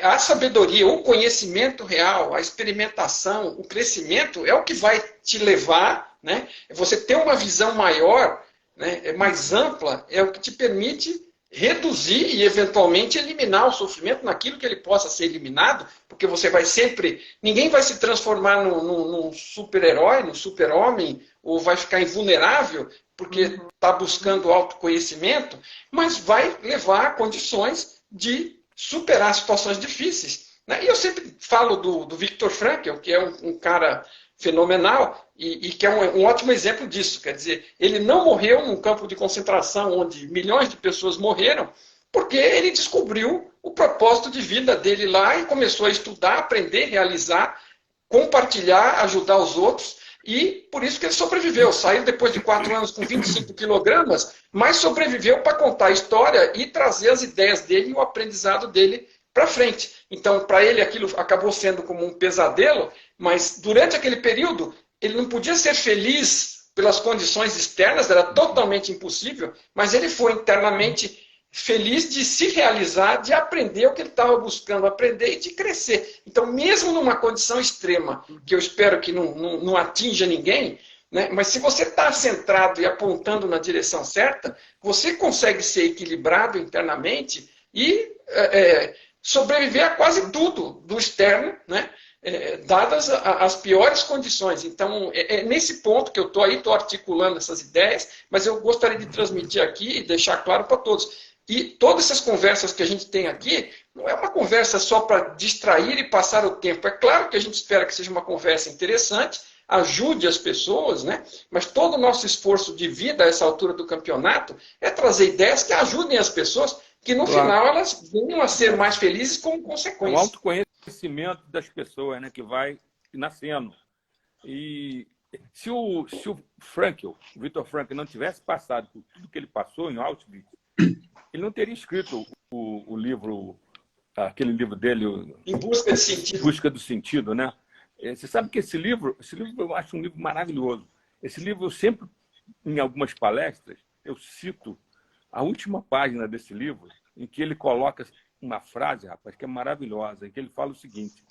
a sabedoria, o conhecimento real, a experimentação, o crescimento é o que vai te levar, né, você ter uma visão maior né, mais ampla, é o que te permite reduzir e, eventualmente, eliminar o sofrimento naquilo que ele possa ser eliminado, porque você vai sempre... Ninguém vai se transformar num super-herói, num super-homem, ou vai ficar invulnerável, porque está buscando autoconhecimento, mas vai levar a condições de superar situações difíceis. Né? E eu sempre falo do Viktor Frankl, que é um cara fenomenal e que é um ótimo exemplo disso. Quer dizer, ele não morreu num campo de concentração onde milhões de pessoas morreram, porque ele descobriu o propósito de vida dele lá e começou a estudar, aprender, realizar, compartilhar, ajudar os outros. E por isso que ele sobreviveu. Saiu depois de 4 anos com 25 quilogramas, mas sobreviveu para contar a história e trazer as ideias dele e o aprendizado dele para frente. Então, para ele, aquilo acabou sendo como um pesadelo, mas durante aquele período, ele não podia ser feliz pelas condições externas, era totalmente impossível, mas ele foi internamente feliz de se realizar, de aprender o que ele estava buscando aprender e de crescer. Então, mesmo numa condição extrema, que eu espero que não atinja ninguém, né, mas se você está centrado e apontando na direção certa, você consegue ser equilibrado internamente e sobreviver a quase tudo do externo, né? Dadas as piores condições. Então, é nesse ponto que eu estou articulando essas ideias, mas eu gostaria de transmitir aqui e deixar claro para todos. E todas essas conversas que a gente tem aqui, não é uma conversa só para distrair e passar o tempo. É claro que a gente espera que seja uma conversa interessante, ajude as pessoas, né? Mas todo o nosso esforço de vida a essa altura do campeonato é trazer ideias que ajudem as pessoas, que no final elas venham a ser mais felizes como consequência. O autoconhecimento das pessoas, né, que vai nascendo. E se o Viktor Frankl, não tivesse passado por tudo que ele passou em Auschwitz, ele não teria escrito o livro, aquele livro dele, Em Busca de Sentido. Busca do Sentido, né? Você sabe que esse livro eu acho um livro maravilhoso. Esse livro, eu sempre, em algumas palestras, eu cito a última página desse livro, em que ele coloca uma frase, rapaz, que é maravilhosa, em que ele fala o seguinte,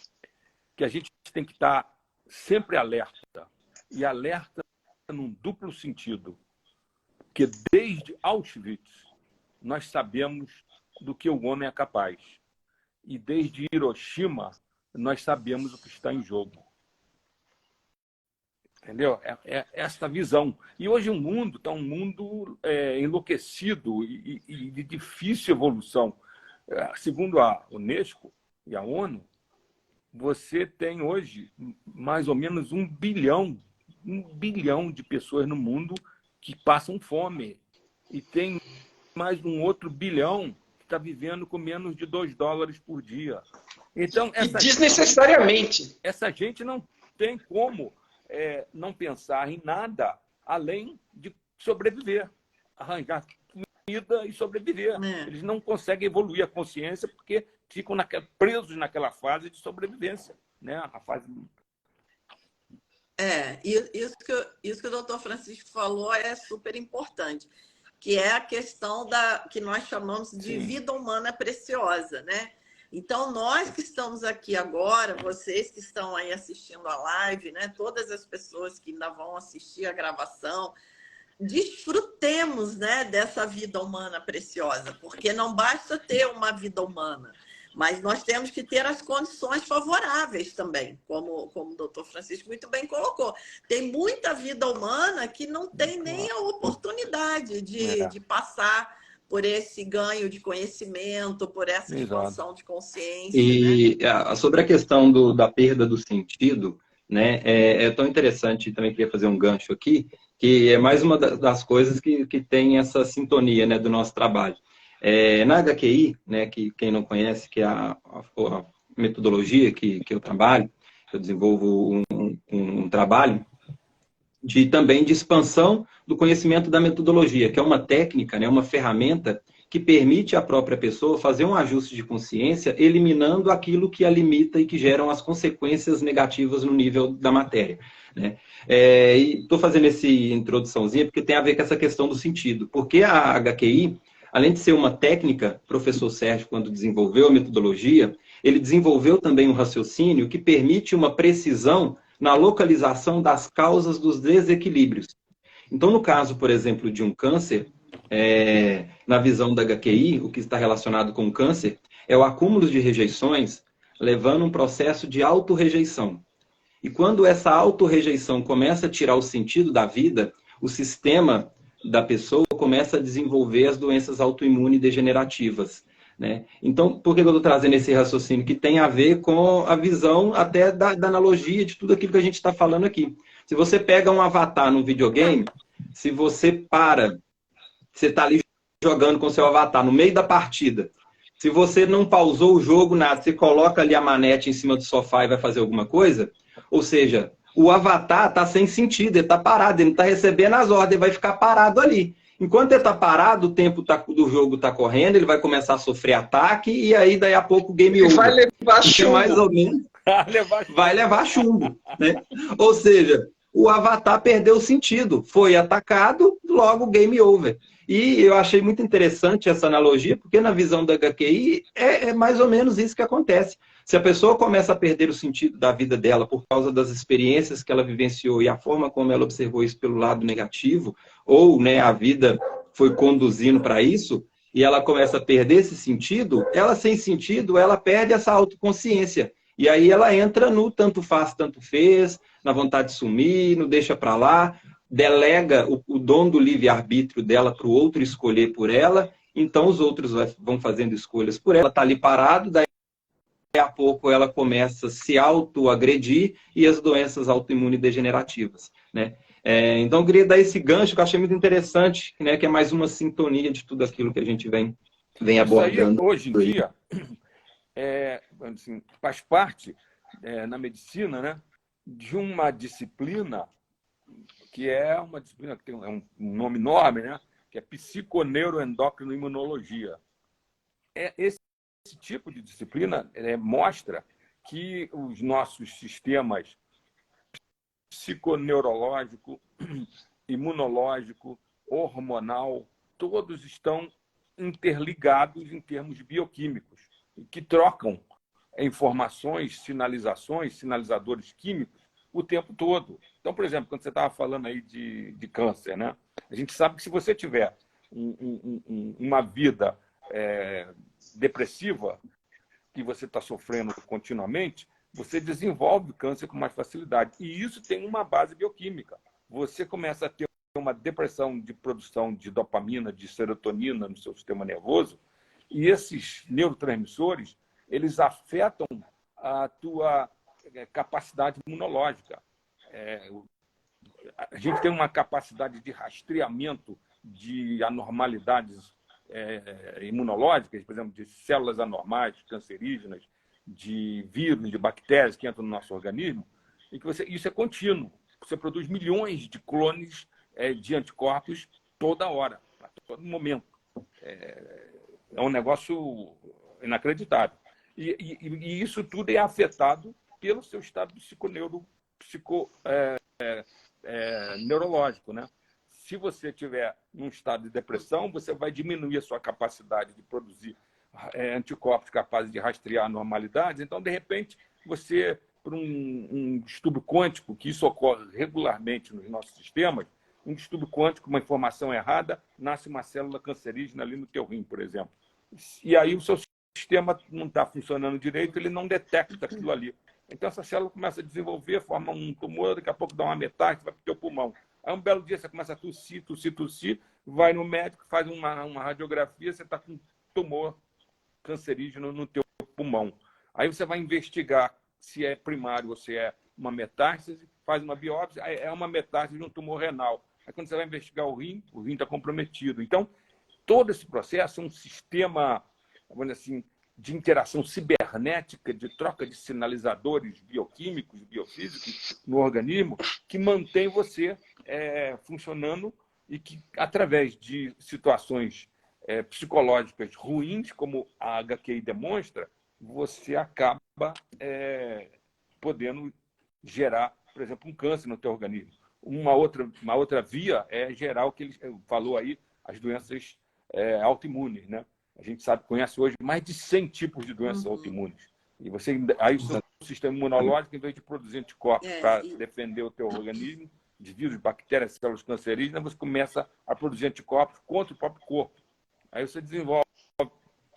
que a gente tem que estar sempre alerta, e alerta num duplo sentido, que desde Auschwitz nós sabemos do que o homem é capaz, e desde Hiroshima nós sabemos o que está em jogo. Entendeu? É essa visão. E hoje o mundo está um mundo enlouquecido e de difícil evolução. Segundo a Unesco e a ONU, você tem hoje mais ou menos 1 bilhão de pessoas no mundo que passam fome. E tem mais um outro bilhão que está vivendo com menos de $2 por dia. Então, desnecessariamente. Essa gente não tem como não pensar em nada além de sobreviver, arranjar comida e sobreviver. Eles não conseguem evoluir a consciência porque ficam presos naquela fase de sobrevivência, né? A fase... Isso que o doutor Francisco falou é super importante, que é a questão que nós chamamos de vida humana preciosa, né? Então, nós que estamos aqui agora, vocês que estão aí assistindo a live, né? Todas as pessoas que ainda vão assistir a gravação, desfrutemos, né, dessa vida humana preciosa, porque não basta ter uma vida humana, mas nós temos que ter as condições favoráveis também, como o doutor Francisco muito bem colocou. Tem muita vida humana que não tem nem a oportunidade de passar por esse ganho de conhecimento, por essa expansão de consciência. E sobre a questão da perda do sentido, né, é tão interessante, também queria fazer um gancho aqui, que é mais uma das coisas que tem essa sintonia, né, do nosso trabalho. Na HQI, né, que quem não conhece, que é a metodologia que eu trabalho, eu desenvolvo um trabalho também de expansão do conhecimento da metodologia, que é uma técnica, né, uma ferramenta que permite à própria pessoa fazer um ajuste de consciência, eliminando aquilo que a limita e que geram as consequências negativas no nível da matéria, né? E estou fazendo essa introduçãozinha porque tem a ver com essa questão do sentido. Porque a HQI, além de ser uma técnica, o professor Sérgio, quando desenvolveu a metodologia, ele desenvolveu também um raciocínio que permite uma precisão na localização das causas dos desequilíbrios. Então, no caso, por exemplo, de um câncer, na visão da HQI, o que está relacionado com o câncer é o acúmulo de rejeições levando um processo de autorrejeição. E quando essa autorrejeição começa a tirar o sentido da vida, o sistema da pessoa começa a desenvolver as doenças autoimunes degenerativas, né? Então, por que eu estou trazendo esse raciocínio? Que tem a ver com a visão até da analogia de tudo aquilo que a gente está falando aqui. Se você pega um avatar num videogame, se você você está ali jogando com seu avatar no meio da partida, se você não pausou o jogo, nada, você coloca ali a manete em cima do sofá e vai fazer alguma coisa, ou seja, o avatar está sem sentido, ele está parado, ele não está recebendo as ordens, ele vai ficar parado ali. Enquanto ele está parado, o tempo do jogo está correndo, ele vai começar a sofrer ataque e aí, daí a pouco, o game over. Vai levar chumbo. Mais ou menos, vai levar chumbo. Né? Ou seja, o avatar perdeu o sentido. Foi atacado, logo game over. E eu achei muito interessante essa analogia, porque na visão da HQI é mais ou menos isso que acontece. Se a pessoa começa a perder o sentido da vida dela por causa das experiências que ela vivenciou e a forma como ela observou isso pelo lado negativo, ou né, a vida foi conduzindo para isso, e ela começa a perder esse sentido, ela sem sentido, ela perde essa autoconsciência. E aí ela entra no tanto faz, tanto fez, na vontade de sumir, no deixa para lá, delega o dom do livre-arbítrio dela para o outro escolher por ela, então os outros vão fazendo escolhas por ela, está ali parado, daí a pouco ela começa a se autoagredir e as doenças autoimunes degenerativas, né? Então eu queria dar esse gancho que eu achei muito interessante, né? Que é mais uma sintonia de tudo aquilo que a gente vem abordando. Isso aí, hoje em dia, assim, faz parte na medicina, né, de uma disciplina que é uma disciplina que tem um nome enorme, né, que é psiconeuroendocrinoimunologia. Esse tipo de disciplina mostra que os nossos sistemas psiconeurológico, imunológico, hormonal, todos estão interligados em termos bioquímicos, que trocam informações, sinalizações, sinalizadores químicos o tempo todo. Então, por exemplo, quando você estava falando aí de câncer, né? A gente sabe que se você tiver uma vida depressiva, que você está sofrendo continuamente, você desenvolve câncer com mais facilidade. E isso tem uma base bioquímica. Você começa a ter uma depressão de produção de dopamina, de serotonina no seu sistema nervoso, e esses neurotransmissores, eles afetam a tua capacidade imunológica. A gente tem uma capacidade de rastreamento de anormalidades imunológicas, por exemplo, de células anormais, cancerígenas, de vírus, de bactérias que entram no nosso organismo, e que isso é contínuo. Você produz milhões de clones de anticorpos toda hora, a todo momento. É um negócio inacreditável. E isso tudo é afetado pelo seu estado neurológico, né? Se você estiver num estado de depressão, você vai diminuir a sua capacidade de produzir anticorpos capazes de rastrear anormalidades. Então, de repente, você, por um distúrbio quântico, que isso ocorre regularmente nos nossos sistemas, um distúrbio quântico, uma informação errada, nasce uma célula cancerígena ali no teu rim, por exemplo. E aí o seu sistema não está funcionando direito, ele não detecta aquilo ali. Então, essa célula começa a desenvolver, forma um tumor, daqui a pouco dá uma metástase, vai para o teu pulmão. Aí, um belo dia, você começa a tossir, vai no médico, faz uma radiografia, você está com um tumor cancerígeno no teu pulmão. Aí você vai investigar se é primário ou se é uma metástase, faz uma biópsia, é uma metástase de um tumor renal. Aí, quando você vai investigar o rim está comprometido. Então, todo esse processo é um sistema, vamos dizer assim, de interação cibernética, de troca de sinalizadores bioquímicos, biofísicos no organismo, que mantém você funcionando e que, através de situações psicológicas ruins, como a HQI demonstra, você acaba podendo gerar, por exemplo, um câncer no teu organismo. Uma outra via é gerar o que ele falou aí, as doenças autoimunes, né? A gente conhece hoje mais de 100 tipos de doenças autoimunes. E aí o seu sistema imunológico, em vez de produzir anticorpos para defender o teu organismo, de vírus, bactérias, células cancerígenas, você começa a produzir anticorpos contra o próprio corpo. Aí você desenvolve,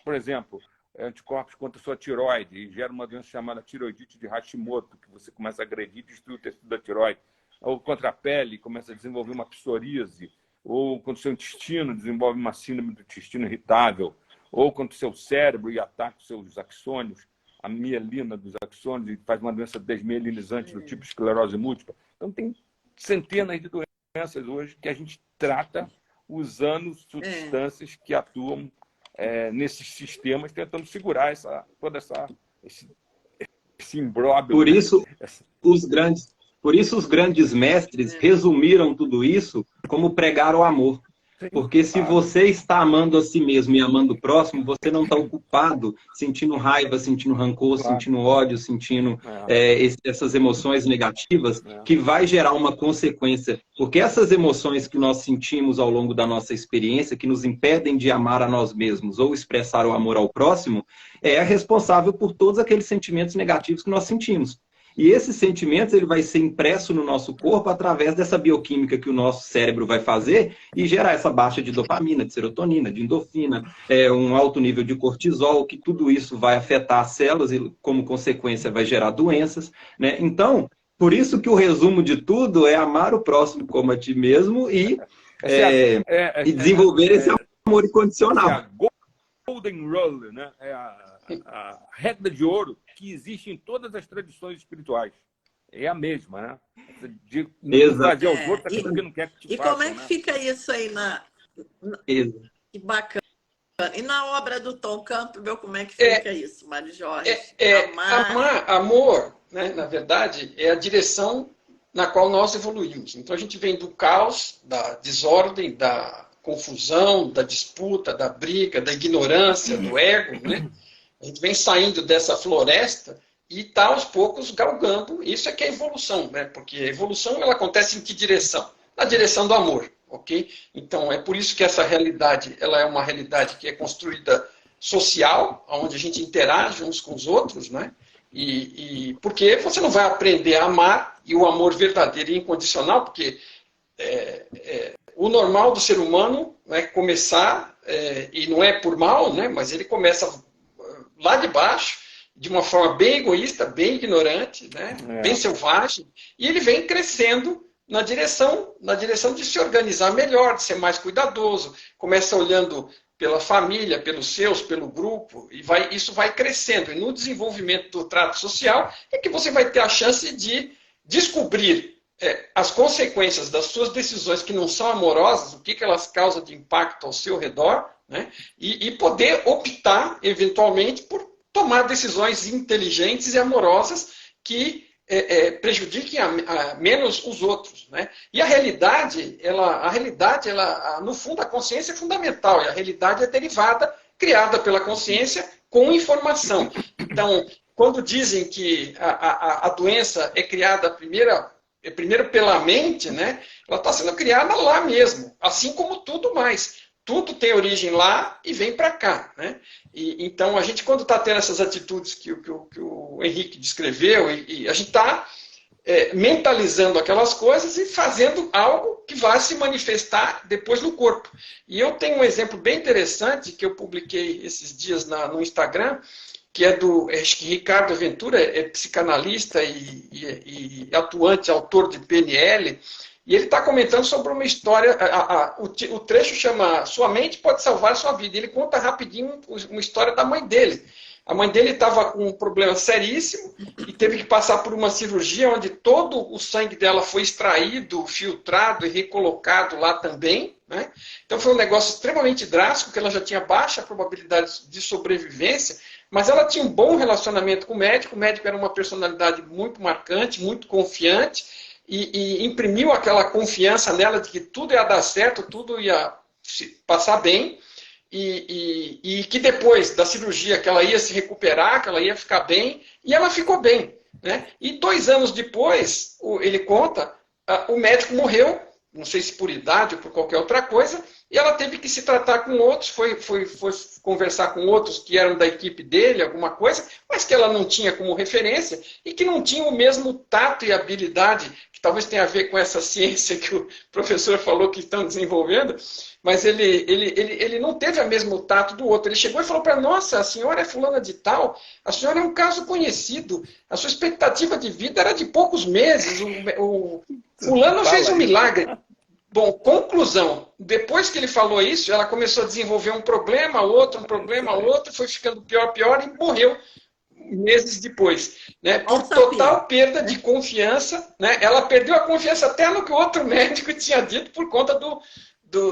por exemplo, anticorpos contra a sua tireoide e gera uma doença chamada tireoidite de Hashimoto, que você começa a agredir e destruir o tecido da tireoide. Ou contra a pele, começa a desenvolver uma psoríase. Ou contra o seu intestino, desenvolve uma síndrome do intestino irritável. Ou contra o seu cérebro e ataca os seus axônios, a mielina dos axônios, e faz uma doença desmielinizante do tipo esclerose múltipla. Então, tem centenas de doenças hoje que a gente trata usando substâncias que atuam nesses sistemas, tentando segurar esse imbróglio. Por isso, os grandes mestres resumiram tudo isso como pregar o amor. Porque se você está amando a si mesmo e amando o próximo, você não está ocupado sentindo raiva, sentindo rancor, sentindo ódio, sentindo essas emoções negativas, que vai gerar uma consequência. Porque essas emoções que nós sentimos ao longo da nossa experiência, que nos impedem de amar a nós mesmos ou expressar o amor ao próximo, é responsável por todos aqueles sentimentos negativos que nós sentimos. E esses sentimentos ele vai ser impresso no nosso corpo através dessa bioquímica que o nosso cérebro vai fazer e gerar essa baixa de dopamina, de serotonina, de endorfina, um alto nível de cortisol, que tudo isso vai afetar as células e, como consequência, vai gerar doenças, né? Então, por isso que o resumo de tudo é amar o próximo como a ti mesmo e desenvolver esse amor incondicional. A Golden Rule, né? É a regra de ouro que existe em todas as tradições espirituais. É a mesma, né? De não fazer aos outros aquilo que não quer que te façam. E como é que fica isso aí Que bacana. E na obra do Tom Campbell, como é que fica isso, Mário Jorge? Amor, né, na verdade, é a direção na qual nós evoluímos. Então a gente vem do caos, da desordem, da confusão, da disputa, da briga, da ignorância, do ego, né? A gente vem saindo dessa floresta e está aos poucos galgando. Isso é que é evolução, né? Porque a evolução ela acontece em que direção? Na direção do amor, ok? Então é por isso que essa realidade ela é uma realidade que é construída social, onde a gente interage uns com os outros, né? E porque você não vai aprender a amar, e o amor verdadeiro e incondicional, porque o normal do ser humano é começar, e não é por mal, né? Mas ele começa lá de baixo, de uma forma bem egoísta, bem ignorante, né? Bem selvagem, e ele vem crescendo na direção de se organizar melhor, de ser mais cuidadoso, começa olhando pela família, pelos seus, pelo grupo, e isso vai crescendo. E no desenvolvimento do trato social é que você vai ter a chance de descobrir as consequências das suas decisões que não são amorosas, o que elas causam de impacto ao seu redor, né? E poder optar, eventualmente, por tomar decisões inteligentes e amorosas que prejudiquem menos os outros, né? E a realidade, no fundo, a consciência é fundamental, e a realidade é derivada, criada pela consciência com informação. Então, quando dizem que a doença é criada primeiro pela mente, né? Ela está sendo criada lá mesmo, assim como tudo mais. Tudo tem origem lá e vem para cá, né? Então, a gente, quando está tendo essas atitudes que o Henrique descreveu, e a gente está mentalizando aquelas coisas e fazendo algo que vai se manifestar depois no corpo. E eu tenho um exemplo bem interessante que eu publiquei esses dias no Instagram, que é acho que Ricardo Ventura, é psicanalista e atuante, autor de PNL, e ele está comentando sobre uma história, o trecho chama Sua Mente Pode Salvar a Sua Vida. Ele conta rapidinho uma história da mãe dele. A mãe dele estava com um problema seríssimo e teve que passar por uma cirurgia onde todo o sangue dela foi extraído, filtrado e recolocado lá também, né? Então foi um negócio extremamente drástico, que ela já tinha baixa probabilidade de sobrevivência, mas ela tinha um bom relacionamento com o médico era uma personalidade muito marcante, muito confiante, e imprimiu aquela confiança nela de que tudo ia dar certo, tudo ia passar bem, e que depois da cirurgia que ela ia se recuperar, que ela ia ficar bem, e ela ficou bem, né? E 2 anos depois, ele conta, o médico morreu, não sei se por idade ou por qualquer outra coisa, e ela teve que se tratar com outros, foi conversar com outros que eram da equipe dele, alguma coisa, mas que ela não tinha como referência e que não tinham o mesmo tato e habilidade, que talvez tenha a ver com essa ciência que o professor falou que estão desenvolvendo, mas ele não teve o mesmo tato do outro. Ele chegou e falou para nossa, a senhora é fulana de tal, a senhora é um caso conhecido, a sua expectativa de vida era de poucos meses, o fulano fez um milagre. Bom, conclusão, depois que ele falou isso, ela começou a desenvolver um problema, outro, foi ficando pior e morreu meses depois, né? Por total perda de confiança, né? Ela perdeu a confiança até no que o outro médico tinha dito por conta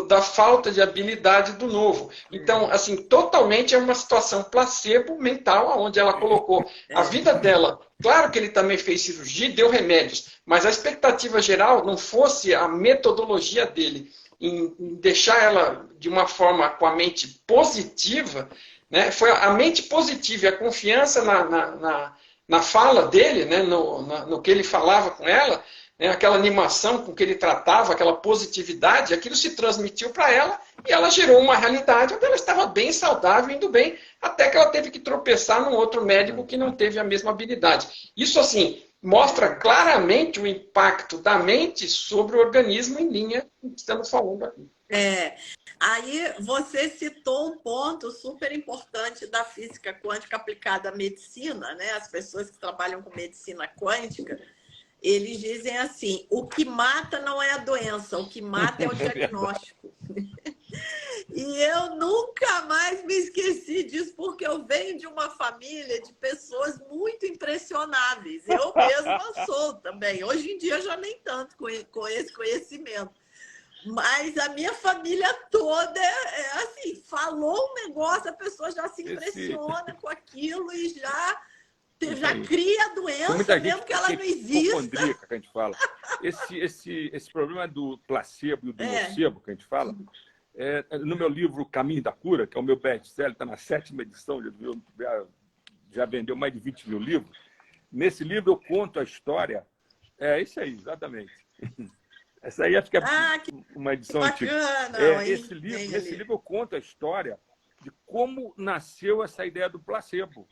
da falta de habilidade do novo. Então, assim, totalmente é uma situação placebo mental, onde ela colocou a vida dela. Claro que ele também fez cirurgia e deu remédios, mas a expectativa geral não fosse a metodologia dele em deixar ela de uma forma com a mente positiva, né? Foi a mente positiva e a confiança na fala dele, né? no que ele falava com ela, né? Aquela animação com que ele tratava, aquela positividade, aquilo se transmitiu para ela e ela gerou uma realidade onde ela estava bem saudável, indo bem, até que ela teve que tropeçar num outro médico que não teve a mesma habilidade. Isso, assim, mostra claramente o impacto da mente sobre o organismo em linha que estamos falando aqui. Aí você citou um ponto super importante da física quântica aplicada à medicina, né? As pessoas que trabalham com medicina quântica, eles dizem assim, o que mata não é a doença, o que mata é o diagnóstico. E eu nunca mais me esqueci disso, porque eu venho de uma família de pessoas muito impressionáveis. Eu mesma sou também. Hoje em dia já nem tanto com esse conhecimento. Mas a minha família toda é assim, falou um negócio, a pessoa já se impressiona com aquilo e já cria a doença, mesmo que ela não exista. Que a gente fala. Esse problema do placebo e do nocebo que a gente fala, no meu livro Caminho da Cura, que é o meu best-seller, está na 7ª edição, já vendeu mais de 20 mil livros. Nesse livro eu conto a história. É isso aí, exatamente. Essa aí acho que é uma edição antiga. Esse livro eu conto a história de como nasceu essa ideia do placebo.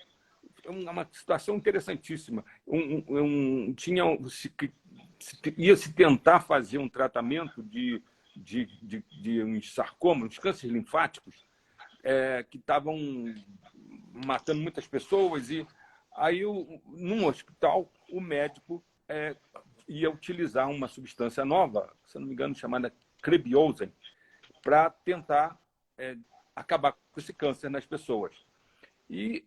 É uma situação interessantíssima. Ia se tentar fazer um tratamento de uns sarcomas, uns cânceres linfáticos, que estavam matando muitas pessoas. E aí, num hospital, o médico ia utilizar uma substância nova, se não me engano, chamada Kribiosen, para tentar acabar com esse câncer nas pessoas. E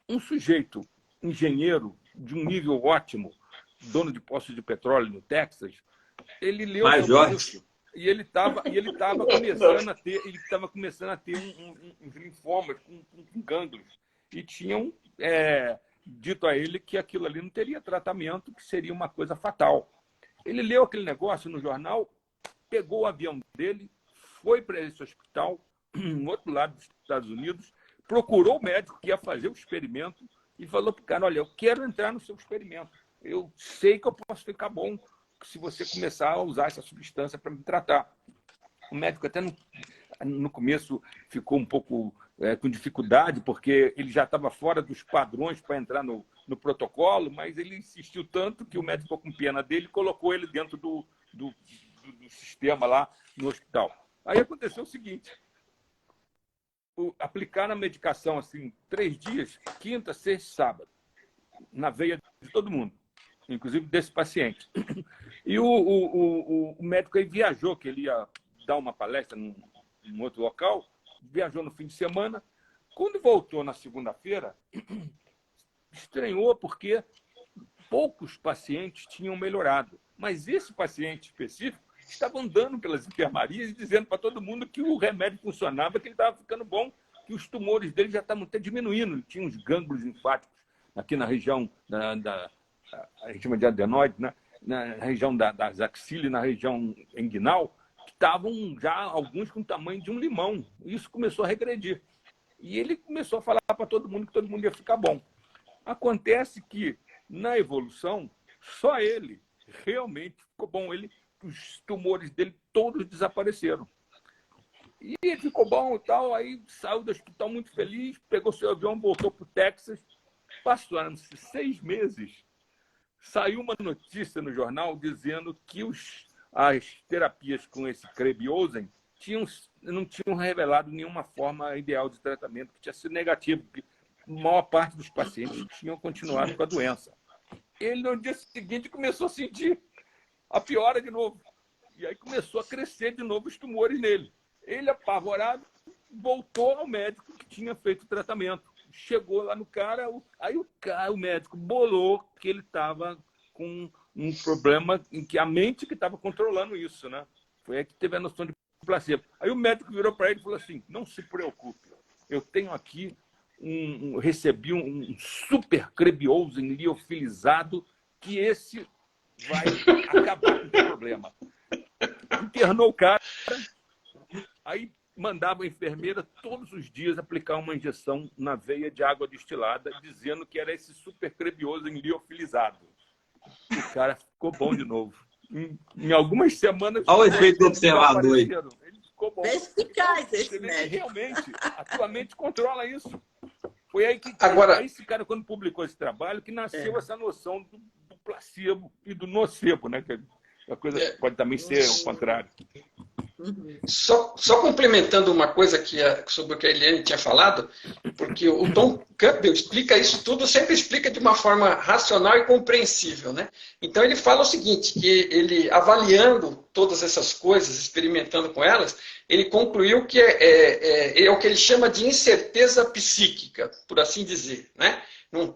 um sujeito, engenheiro de um nível ótimo, dono de poços de petróleo no Texas, ele leu isso e ele estava começando a ter uns linfomas com gânglios e tinham dito a ele que aquilo ali não teria tratamento, que seria uma coisa fatal. Ele leu aquele negócio no jornal, pegou o avião dele, foi para esse hospital, no outro lado dos Estados Unidos, procurou o médico que ia fazer o experimento e falou para o cara, olha, eu quero entrar no seu experimento. Eu sei que eu posso ficar bom se você começar a usar essa substância para me tratar. O médico até no começo ficou um pouco com dificuldade, porque ele já estava fora dos padrões para entrar no protocolo, mas ele insistiu tanto que o médico ficou com pena dele e colocou ele dentro do sistema lá no hospital. Aí aconteceu o seguinte, aplicar a medicação assim 3 dias, quinta, sexta e sábado, na veia de todo mundo, inclusive desse paciente. E o médico aí viajou, que ele ia dar uma palestra num outro local, viajou no fim de semana. Quando voltou na segunda-feira, estranhou porque poucos pacientes tinham melhorado. Mas esse paciente específico estava andando pelas enfermarias e dizendo para todo mundo que o remédio funcionava, que ele estava ficando bom, que os tumores dele já estavam até diminuindo. Ele tinha uns gânglios linfáticos aqui na região a gente chama de adenoide, né? Na região das axilas e na região inguinal, que estavam já alguns com o tamanho de um limão. Isso começou a regredir. E ele começou a falar para todo mundo que todo mundo ia ficar bom. Acontece que, na evolução, só ele realmente ficou bom. Os tumores dele todos desapareceram. E ele ficou bom e tal, aí saiu do hospital muito feliz, pegou seu avião, voltou para o Texas. Passaram-se 6 meses, saiu uma notícia no jornal dizendo que as terapias com esse Krabbe-Ozen não tinham revelado nenhuma forma ideal de tratamento, que tinha sido negativo, porque a maior parte dos pacientes tinham continuado com a doença. Ele, no dia seguinte, começou a sentir a piora de novo. E aí começou a crescer de novo os tumores nele. Ele, apavorado, voltou ao médico que tinha feito o tratamento. Chegou lá no cara, aí o médico bolou que ele estava com um problema em que a mente que estava controlando isso, né? Foi aí que teve a noção de placebo. Aí o médico virou para ele e falou assim: não se preocupe, eu tenho aqui recebi um super Krabbe-Ozen liofilizado, que esse vai acabar com o problema. Internou o cara, aí mandava a enfermeira todos os dias aplicar uma injeção na veia de água destilada, dizendo que era esse super Krabbe-Ozen liofilizado. O cara ficou bom de novo. Em algumas semanas... Olha o efeito do observador aí. Ele ficou bom. É eficaz esse médico. Realmente, a tua mente controla isso. Foi aí que esse cara, quando publicou esse trabalho, que nasceu essa noção do placebo e do nocebo, né? Que a coisa pode também ser o contrário. Só complementando uma coisa sobre o que a Eliane tinha falado, porque o Tom Campbell explica isso tudo, sempre explica de uma forma racional e compreensível, né? Então ele fala o seguinte, que ele, avaliando todas essas coisas, experimentando com elas, ele concluiu que é o que ele chama de incerteza psíquica, por assim dizer, né?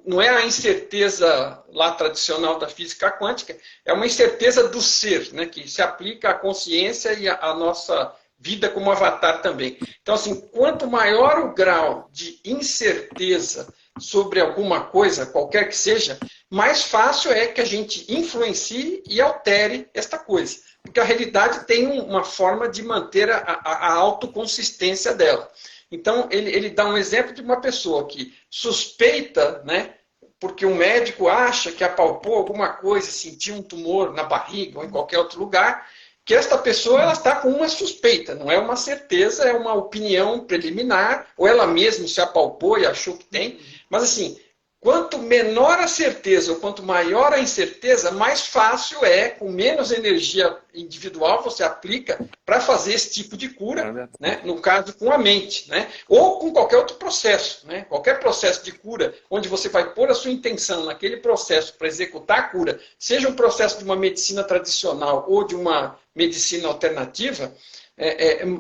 Não é a incerteza lá tradicional da física quântica, é uma incerteza do ser, né, que se aplica à consciência e à nossa vida como avatar também. Então, assim, quanto maior o grau de incerteza sobre alguma coisa, qualquer que seja, mais fácil é que a gente influencie e altere esta coisa. Porque a realidade tem uma forma de manter a autoconsistência dela. Então, ele dá um exemplo de uma pessoa que suspeita, né, porque um médico acha que apalpou alguma coisa, sentiu um tumor na barriga ou em qualquer outro lugar, que esta pessoa ela está com uma suspeita, não é uma certeza, é uma opinião preliminar, ou ela mesma se apalpou e achou que tem. Mas, assim, quanto menor a certeza ou quanto maior a incerteza, mais fácil é, com menos energia individual, você aplica para fazer esse tipo de cura, né? No caso, com a mente, né? Ou com qualquer outro processo, né? Qualquer processo de cura, onde você vai pôr a sua intenção naquele processo para executar a cura, seja um processo de uma medicina tradicional ou de uma medicina alternativa,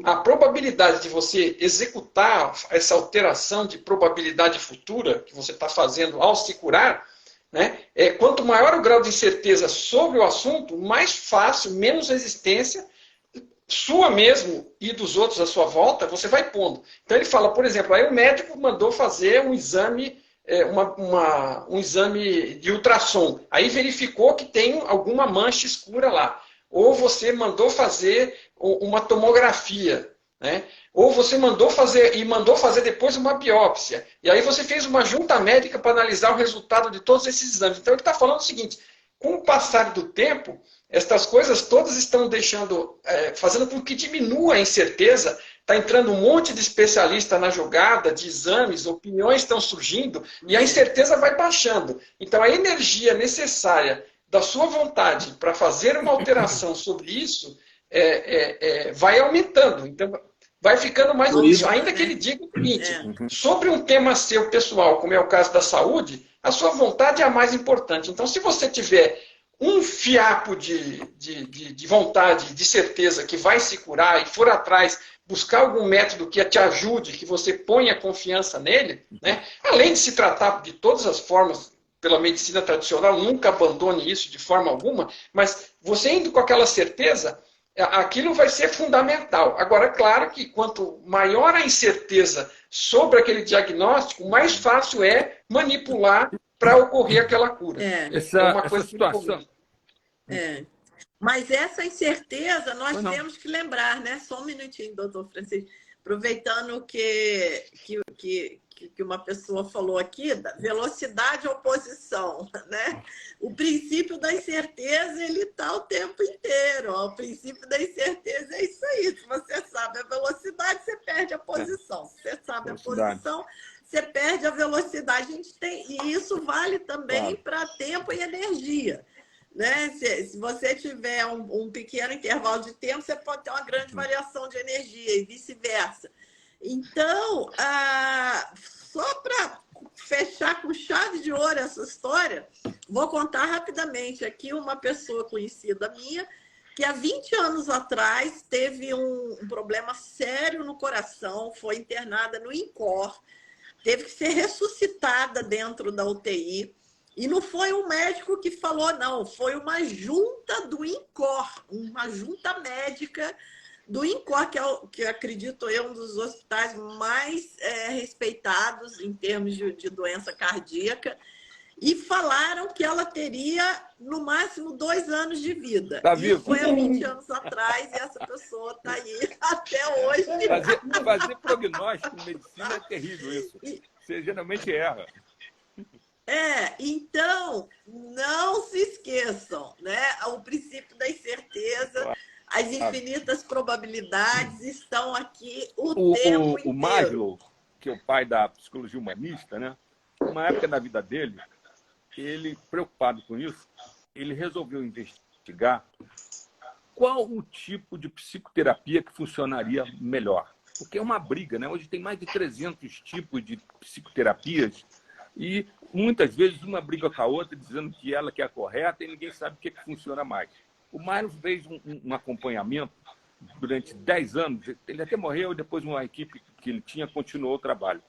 a probabilidade de você executar essa alteração de probabilidade futura que você está fazendo ao se curar, né, quanto maior o grau de incerteza sobre o assunto, mais fácil, menos resistência, sua mesmo e dos outros à sua volta, você vai pondo. Então ele fala, por exemplo, aí o médico mandou fazer um exame, um exame de ultrassom, aí verificou que tem alguma mancha escura lá. Ou você mandou fazer uma tomografia, né? Ou você mandou fazer depois uma biópsia. E aí você fez uma junta médica para analisar o resultado de todos esses exames. Então ele está falando o seguinte, com o passar do tempo, estas coisas todas estão fazendo com que diminua a incerteza. Está entrando um monte de especialista na jogada, de exames, opiniões estão surgindo, e a incerteza vai baixando. Então a energia necessária da sua vontade para fazer uma alteração sobre isso vai aumentando. Então, vai ficando mais difícil. Ainda que ele diga o seguinte, sobre um tema seu pessoal, como é o caso da saúde, a sua vontade é a mais importante. Então, se você tiver um fiapo de vontade, de certeza que vai se curar e for atrás, buscar algum método que te ajude, que você ponha confiança nele, né? Além de se tratar de todas as formas pela medicina tradicional, nunca abandone isso de forma alguma, mas você indo com aquela certeza, aquilo vai ser fundamental. Agora, claro que quanto maior a incerteza sobre aquele diagnóstico, mais fácil é manipular para ocorrer aquela cura. Essa situação. Mas essa incerteza nós temos que lembrar, né? Só um minutinho, doutor Francisco. Aproveitando que uma pessoa falou aqui, da velocidade e oposição, né? O princípio da incerteza, ele está o tempo inteiro. Ó. O princípio da incerteza é isso aí. Se você sabe a velocidade, sabe a posição, você perde a velocidade. A gente tem, e isso vale também para tempo e energia. Né? Se você tiver um pequeno intervalo de tempo, você pode ter uma grande variação de energia e vice-versa. Então, só para fechar com chave de ouro essa história, vou contar rapidamente aqui uma pessoa conhecida minha que há 20 anos atrás teve um problema sério no coração, foi internada no INCOR, teve que ser ressuscitada dentro da UTI. E não foi um médico que falou, não, foi uma junta do INCOR, uma junta médica do INCOR, que acredito eu, um dos hospitais mais respeitados em termos de doença cardíaca, e falaram que ela teria, no máximo, 2 anos de vida. Tá e vivo. foi há 20 anos atrás, e essa pessoa está aí até hoje. Fazer prognóstico em medicina é terrível isso. Você geralmente erra. Então, não se esqueçam, né? O princípio da incerteza, as infinitas probabilidades estão aqui o tempo inteiro. O Maslow, que é o pai da psicologia humanista, né? Uma época da vida dele, ele, preocupado com isso, ele resolveu investigar qual o tipo de psicoterapia que funcionaria melhor. Porque é uma briga, né? Hoje tem mais de 300 tipos de psicoterapias e muitas vezes uma briga com a outra, dizendo que ela que é a correta e ninguém sabe o que funciona mais. O Mário fez um acompanhamento durante 10 anos, ele até morreu, depois uma equipe que ele tinha continuou o trabalho,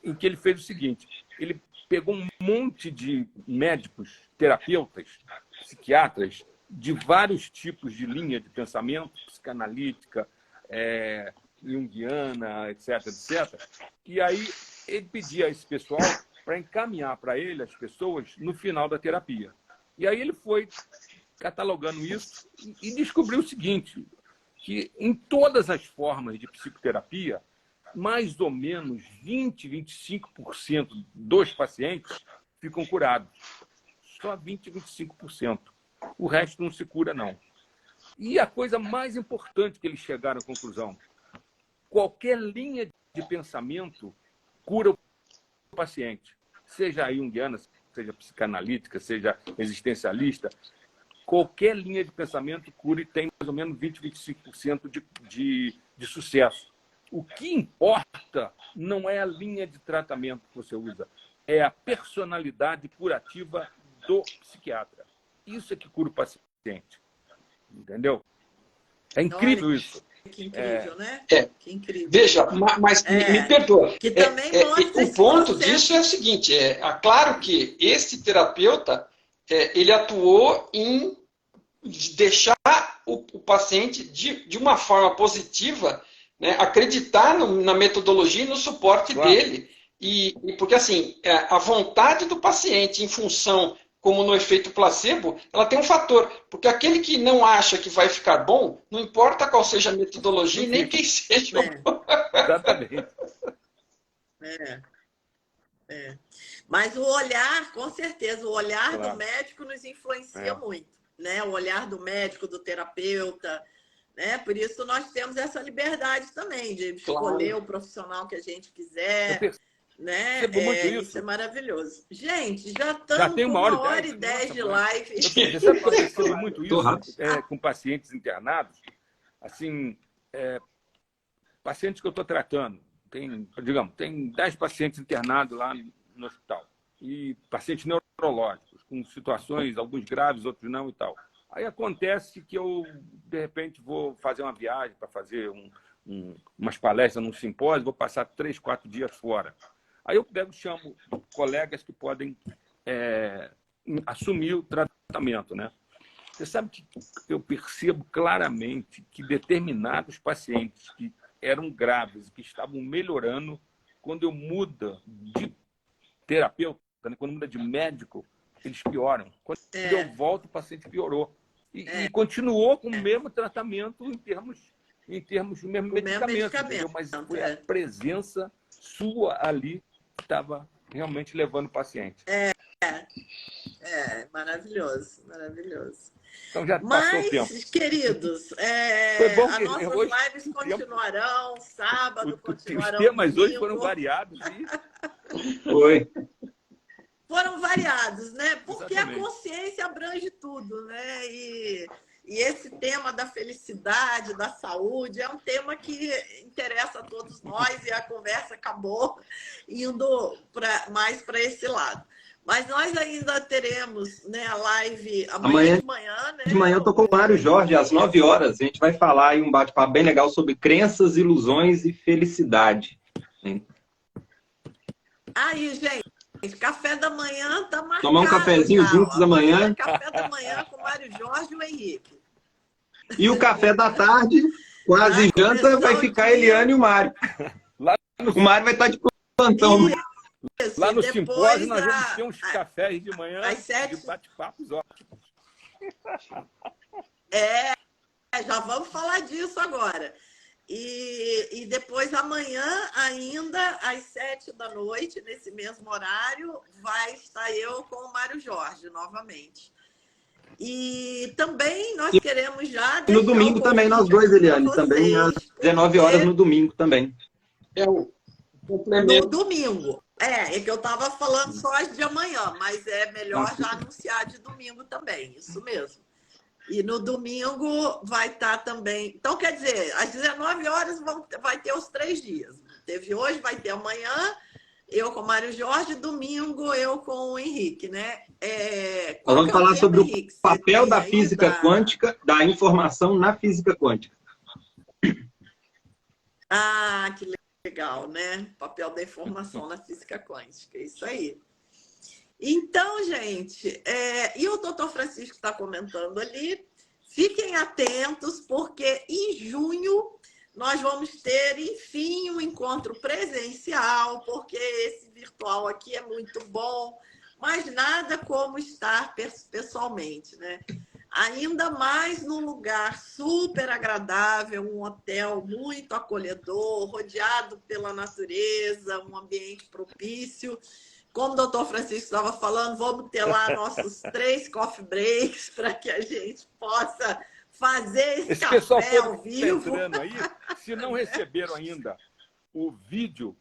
em que ele fez o seguinte, ele pegou um monte de médicos, terapeutas, psiquiatras, de vários tipos de linha de pensamento, psicanalítica, junguiana, etc., etc. E aí ele pedia a esse pessoal para encaminhar para ele as pessoas no final da terapia. E aí ele foi catalogando isso e descobriu o seguinte, que em todas as formas de psicoterapia, mais ou menos 20, 25% dos pacientes ficam curados. Só 20, 25%. O resto não se cura, não. E a coisa mais importante que eles chegaram à conclusão, qualquer linha de pensamento cura o paciente. Seja junguiana, seja psicanalítica, seja existencialista, qualquer linha de pensamento cura e tem mais ou menos 20, 25% de sucesso. O que importa não é a linha de tratamento que você usa, é a personalidade curativa do psiquiatra. Isso é que cura o paciente. Entendeu? É incrível. Olha, isso. Que incrível, né? Que incrível. Veja, mas me perdoa. Que também o ponto disso é o seguinte, claro que esse terapeuta ele atuou em deixar o paciente de uma forma positiva, né, acreditar na metodologia e no suporte dele. E porque assim, a vontade do paciente em função, como no efeito placebo, ela tem um fator. Porque aquele que não acha que vai ficar bom, não importa qual seja a metodologia, nem quem seja. Exatamente. Mas o olhar, com certeza, o olhar do médico nos influencia muito. Né? O olhar do médico, do terapeuta. Né? Por isso nós temos essa liberdade também de escolher o profissional que a gente quiser. Né? Isso é maravilhoso. Gente, já estamos com 1h10 de live. Você sabe que eu percebo muito isso com pacientes internados? Assim, pacientes que eu estou tratando. Tem 10 pacientes internados lá no hospital. E pacientes neurológicos, com situações, alguns graves, outros não e tal. Aí acontece que eu, de repente, vou fazer uma viagem para fazer umas palestras num simpósio, vou passar 3, 4 dias fora. Aí eu chamo colegas que podem assumir o tratamento, né? Você sabe que eu percebo claramente que determinados pacientes que eram graves, que estavam melhorando, quando eu mudo de terapeuta, né? Quando muda de médico, eles pioram. Quando eu volto, o paciente piorou. E continuou com o mesmo tratamento em termos do mesmo medicamento. Mas foi a presença sua ali que estava realmente levando o paciente. Maravilhoso, maravilhoso. Então já passou o tempo. Mas, queridos, Foi bom as que nossas hoje, lives continuarão, sábado continuarão, os temas hoje domingo. foram variados. Foi. Foram variados, né? Porque Exatamente. A consciência abrange tudo, né? E esse tema da felicidade, da saúde, é um tema que interessa a todos nós e a conversa acabou indo mais para esse lado. Mas nós ainda teremos, né, a live amanhã de manhã, né? De manhã eu estou com o Mário Jorge, às 9 horas. A gente vai falar aí um bate-papo bem legal sobre crenças, ilusões e felicidade. Aí, gente, café da manhã tá marcado. Tomar um cafezinho já, juntos amanhã. Café da manhã com o Mário Jorge e o Henrique. E o café da tarde, quase janta, vai ficar a Eliane e o Mário. O Mário vai estar de plantão. Isso, lá no simpósio nós vamos ter uns cafés de manhã de bate-papos ótimos. Já vamos falar disso agora. E depois amanhã, ainda às 7 da noite, nesse mesmo horário, vai estar eu com o Mário Jorge novamente. E também nós queremos já... E no domingo também, nós dois, Eliane, também às 19 horas no domingo também. No domingo. É que eu estava falando só as de amanhã, mas é melhor já anunciar de domingo também, isso mesmo. E no domingo vai estar também... Então, quer dizer, às 19 horas vai ter os 3 dias. Teve hoje, vai ter amanhã, eu com o Mário Jorge, domingo eu com o Henrique, né? Nós vamos falar sobre o papel da física quântica, da informação na física quântica. Ah, que legal, né? Papel da informação na física quântica, isso aí. Então, gente, e o doutor Francisco está comentando ali, fiquem atentos, porque em junho nós vamos ter, enfim, um encontro presencial, porque esse virtual aqui é muito bom, mas nada como estar pessoalmente, né? Ainda mais num lugar super agradável, um hotel muito acolhedor, rodeado pela natureza, um ambiente propício. Como o doutor Francisco estava falando, vamos ter lá nossos 3 coffee breaks para que a gente possa fazer esse café ao vivo. Aí, se não receberam ainda o vídeo,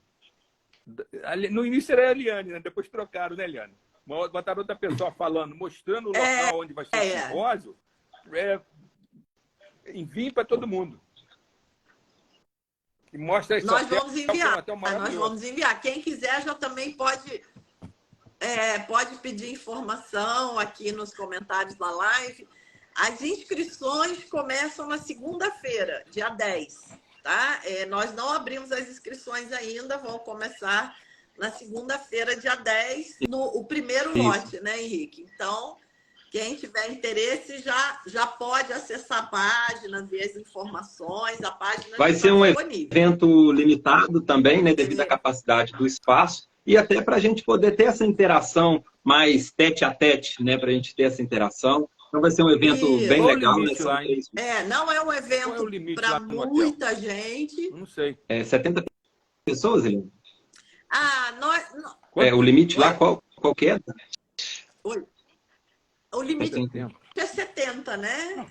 no início era a Eliane, né? Depois trocaram, né, Eliane? Botaram outra pessoa falando, mostrando o local onde vai ser o simpósio, enviem para todo mundo. E mostra esse Nós vamos enviar. Quem quiser já também pode pedir informação aqui nos comentários da live. As inscrições começam na segunda-feira, dia 10. Tá? Nós não abrimos as inscrições ainda, vão começar na segunda-feira, dia 10, o primeiro lote, né, Henrique? Então, quem tiver interesse já pode acessar a página, ver as informações, a página vai ser um evento limitado também, né, devido à capacidade do espaço, e até para a gente poder ter essa interação mais tete a tete, né, para a gente ter essa interação. Então vai ser um evento bem legal. Não é um evento para muita gente. Não sei. 70 pessoas, Eliane? O limite lá, qual que é? O limite é 70, né?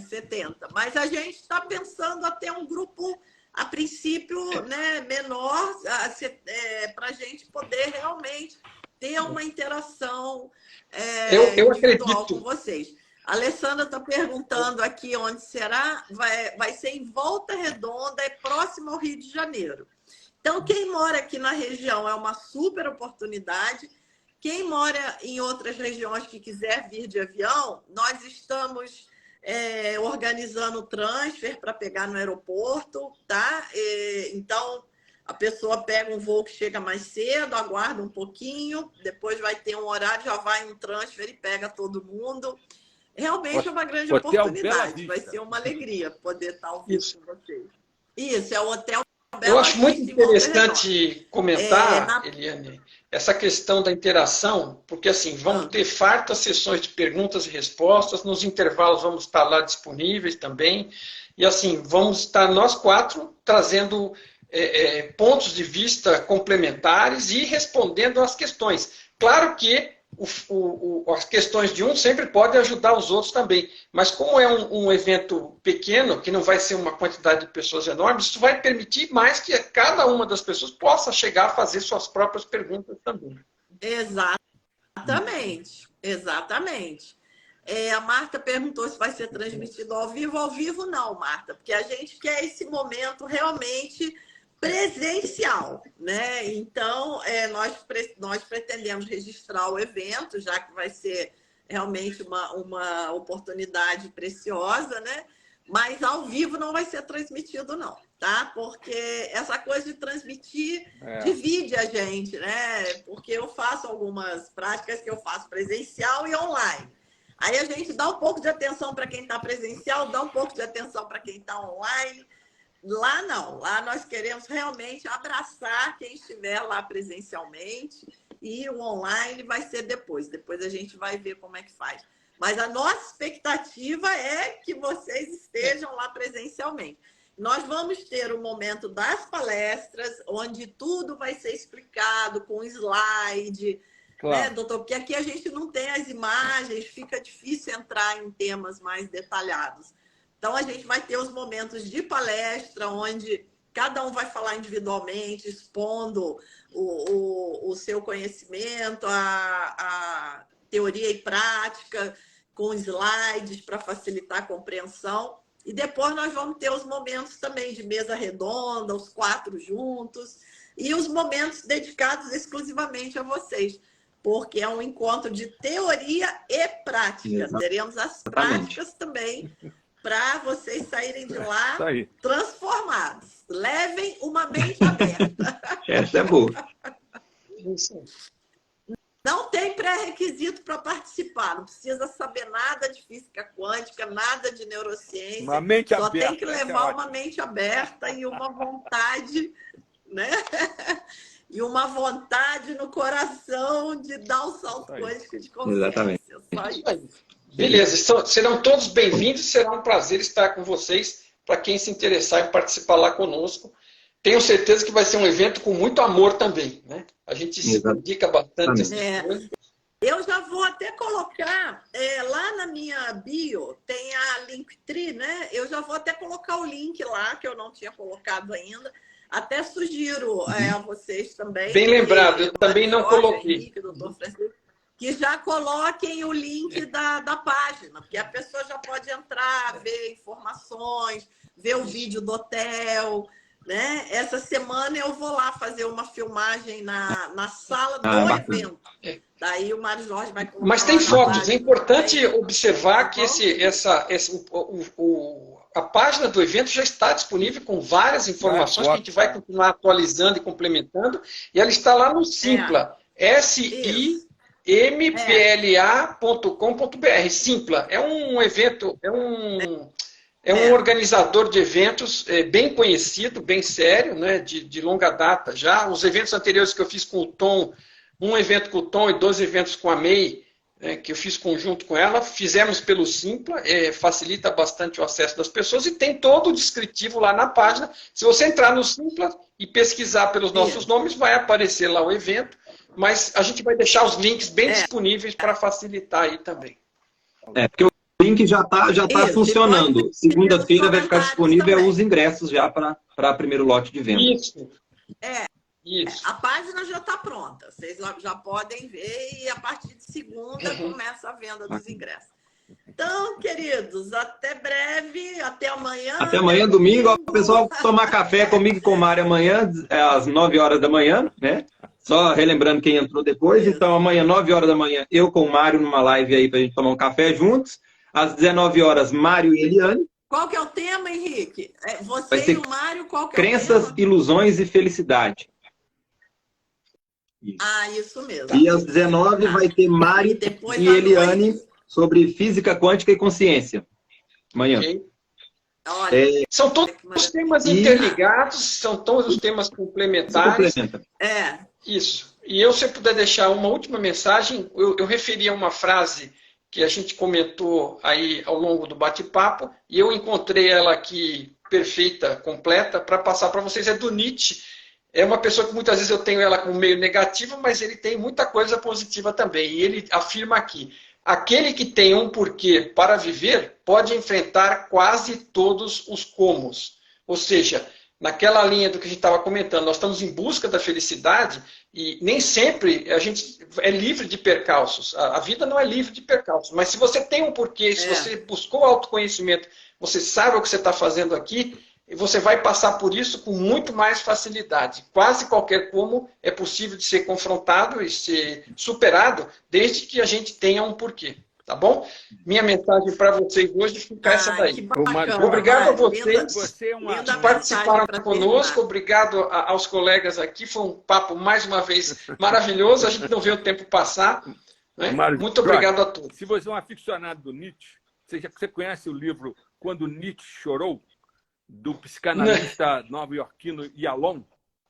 70. Mas a gente está pensando até um grupo, a princípio, né, menor, para a gente poder realmente ter uma interação eu virtual acredito com vocês. A Alessandra está perguntando aqui onde será. Vai ser em Volta Redonda, próximo ao Rio de Janeiro. Então, quem mora aqui na região é uma super oportunidade. Quem mora em outras regiões que quiser vir de avião, nós estamos organizando o transfer para pegar no aeroporto, tá? Então, a pessoa pega um voo que chega mais cedo, aguarda um pouquinho, depois vai ter um horário, já vai um transfer e pega todo mundo. Realmente é uma grande oportunidade. Vai ser uma alegria poder estar ao vivo com vocês. Isso, é o Hotel Bela Eu acho muito Vista, interessante comentar, Eliane, essa questão da interação, porque assim, vamos ter fartas sessões de perguntas e respostas, nos intervalos vamos estar lá disponíveis também, e assim, vamos estar nós 4 trazendo pontos de vista complementares e respondendo às questões. Claro que as questões de um sempre podem ajudar os outros também. Mas como é um evento pequeno, que não vai ser uma quantidade de pessoas enorme, isso vai permitir mais que cada uma das pessoas possa chegar a fazer suas próprias perguntas também. Exatamente, exatamente. A Marta perguntou se vai ser transmitido ao vivo. Ao vivo não, Marta, porque a gente quer esse momento realmente presencial, né? Então, nós pretendemos registrar o evento, já que vai ser realmente uma oportunidade preciosa, né? Mas ao vivo não vai ser transmitido, não, tá? Porque essa coisa de transmitir divide a gente, né? Porque eu faço algumas práticas que eu faço presencial e online. Aí a gente dá um pouco de atenção para quem está presencial, dá um pouco de atenção para quem está online. Lá não, lá nós queremos realmente abraçar quem estiver lá presencialmente e o online vai ser depois. Depois a gente vai ver como é que faz. Mas a nossa expectativa é que vocês estejam lá presencialmente. Nós vamos ter o momento das palestras, onde tudo vai ser explicado com slide, claro, né, doutor? Porque aqui a gente não tem as imagens, fica difícil entrar em temas mais detalhados. Então, a gente vai ter os momentos de palestra, onde cada um vai falar individualmente, expondo o seu conhecimento, a teoria e prática, com slides para facilitar a compreensão. E depois nós vamos ter os momentos também de mesa redonda, os 4 juntos, e os momentos dedicados exclusivamente a vocês, porque é um encontro de teoria e prática. Exatamente. Teremos as práticas também, para vocês saírem de lá transformados. Levem uma mente aberta. Essa é boa. Não tem pré-requisito para participar. Não precisa saber nada de física quântica, nada de neurociência. Uma mente Só aberta, tem que levar uma mente aberta e uma vontade, né? E uma vontade no coração de dar um salto quântico de consciência. Exatamente. Só isso. Beleza, serão todos bem-vindos, será um prazer estar com vocês, para quem se interessar em participar lá conosco. Tenho certeza que vai ser um evento com muito amor também, né? A gente se dedica bastante a essas coisas. Eu já vou até colocar, lá na minha bio, tem a Linktree, né? Eu já vou até colocar o link lá, que eu não tinha colocado ainda. Até sugiro a vocês também. Bem lembrado, eu também não coloquei. Henrique, doutor Francisco, que já coloquem o link da página, porque a pessoa já pode entrar, ver informações, ver o vídeo do hotel, né? Essa semana eu vou lá fazer uma filmagem na sala do evento. Daí o Mário Jorge vai colocar. Mas tem fotos, é importante observar que a página do evento já está disponível com várias informações que a gente vai continuar atualizando e complementando, e ela está lá no Simpla, simpla.com.br. Simpla é um evento, é um organizador de eventos bem conhecido, bem sério, né, de longa data já. Os eventos anteriores que eu fiz com o Tom, um evento com o Tom e 2 eventos com a May, que eu fiz conjunto com ela, fizemos pelo Simpla, facilita bastante o acesso das pessoas e tem todo o descritivo lá na página. Se você entrar no Simpla e pesquisar pelos nossos nomes, vai aparecer lá o evento, mas a gente vai deixar os links bem disponíveis para facilitar aí também. Porque o link já tá funcionando. Segunda-feira vai ficar disponível os ingressos já para primeiro lote de venda. Isso. Isso. A página já está pronta. Vocês já podem ver e a partir de segunda começa a venda dos ingressos. Então, queridos, até breve, até amanhã. Até amanhã, domingo. O pessoal tomar café comigo e com o Mário amanhã, às 9 horas da manhã, né? Só relembrando quem entrou depois. Então, amanhã, 9 horas da manhã, eu com o Mário numa live aí para a gente tomar um café juntos. Às 19 horas, Mário e Eliane. Qual que é o tema, Henrique? Você e o Mário, qual que é o tema? Crenças, ilusões e felicidade. Isso. Isso mesmo. E às 19 vai ter Mário e Eliane sobre física quântica e consciência. Amanhã. Okay. São todos os temas interligados, são todos os temas complementares. Isso. E eu, se eu puder deixar uma última mensagem, eu referi a uma frase que a gente comentou aí ao longo do bate-papo, e eu encontrei ela aqui perfeita, completa, para passar para vocês. É do Nietzsche. é uma pessoa que muitas vezes eu tenho ela como meio negativa, mas ele tem muita coisa positiva também. E ele afirma aqui: aquele que tem um porquê para viver pode enfrentar quase todos os comos. Ou seja, naquela linha do que a gente estava comentando, nós estamos em busca da felicidade e nem sempre a gente é livre de percalços. A vida não é livre de percalços, mas se você tem um porquê, se você buscou autoconhecimento, você sabe o que você está fazendo aqui, você vai passar por isso com muito mais facilidade. Quase qualquer como é possível de ser confrontado e ser superado, desde que a gente tenha um porquê. Tá bom? Minha mensagem para vocês hoje fica essa daí. Bacana, obrigado a vocês linda que participaram conosco. Obrigado aos colegas aqui. Foi um papo, mais uma vez, maravilhoso. A gente não vê o tempo passar. Né? Muito obrigado a todos. Se você é um aficionado do Nietzsche, você conhece o livro Quando Nietzsche Chorou? Do psicanalista nova-iorquino Yalom?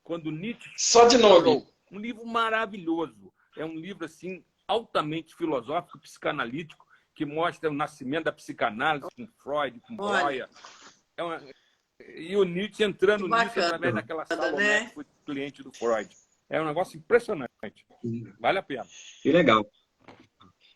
Quando Nietzsche Só de nome. Chorou. Um livro maravilhoso. É um livro, assim, altamente filosófico, psicanalítico, que mostra o nascimento da psicanálise com Freud, com Breuer. E o Nietzsche entrando nisso através daquela Salomé, que foi cliente do Freud. É um negócio impressionante. Vale a pena. Que legal.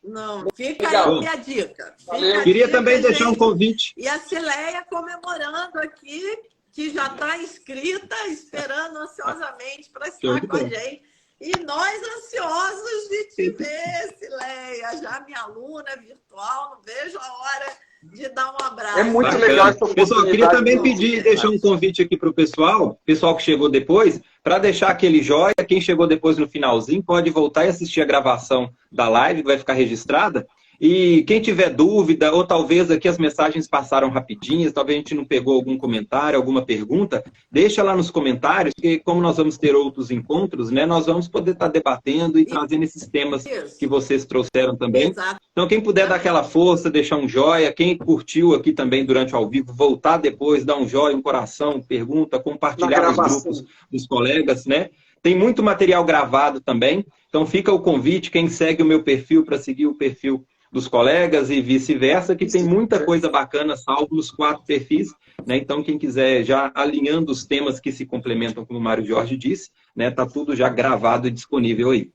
Não, fica aí a dica. Queria também deixar um convite. E a Cileia comemorando aqui, que já está inscrita, esperando ansiosamente para estar com a gente. E nós ansiosos de te ver, Cileia, já minha aluna virtual, não vejo a hora de dar um abraço. É muito legal essa oportunidade. Pessoal, queria também pedir, deixar um convite aqui para o pessoal que chegou depois, para deixar aquele joia. Quem chegou depois no finalzinho pode voltar e assistir a gravação da live, que vai ficar registrada. E quem tiver dúvida, ou talvez aqui as mensagens passaram rapidinhas, talvez a gente não pegou algum comentário, alguma pergunta, deixa lá nos comentários, porque como nós vamos ter outros encontros, né, nós vamos poder estar debatendo e trazendo esses temas que vocês trouxeram também. Exato. Então, quem puder dar aquela força, deixar um joia, quem curtiu aqui também durante o ao vivo, voltar depois, dar um joia, um coração, pergunta, compartilhar nos grupos dos colegas, né? Tem muito material gravado também, então fica o convite, quem segue o meu perfil para seguir o perfil dos colegas e vice-versa, que tem muita coisa bacana, salvo nos 4 perfis, né? Então, quem quiser já alinhando os temas que se complementam, como o Mário Jorge disse, né? Tá tudo já gravado e disponível aí.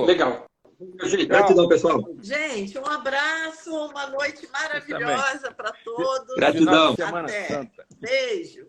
Legal. Gratidão, pessoal. Gente, um abraço, uma noite maravilhosa para todos. Gratidão. Até. Beijo.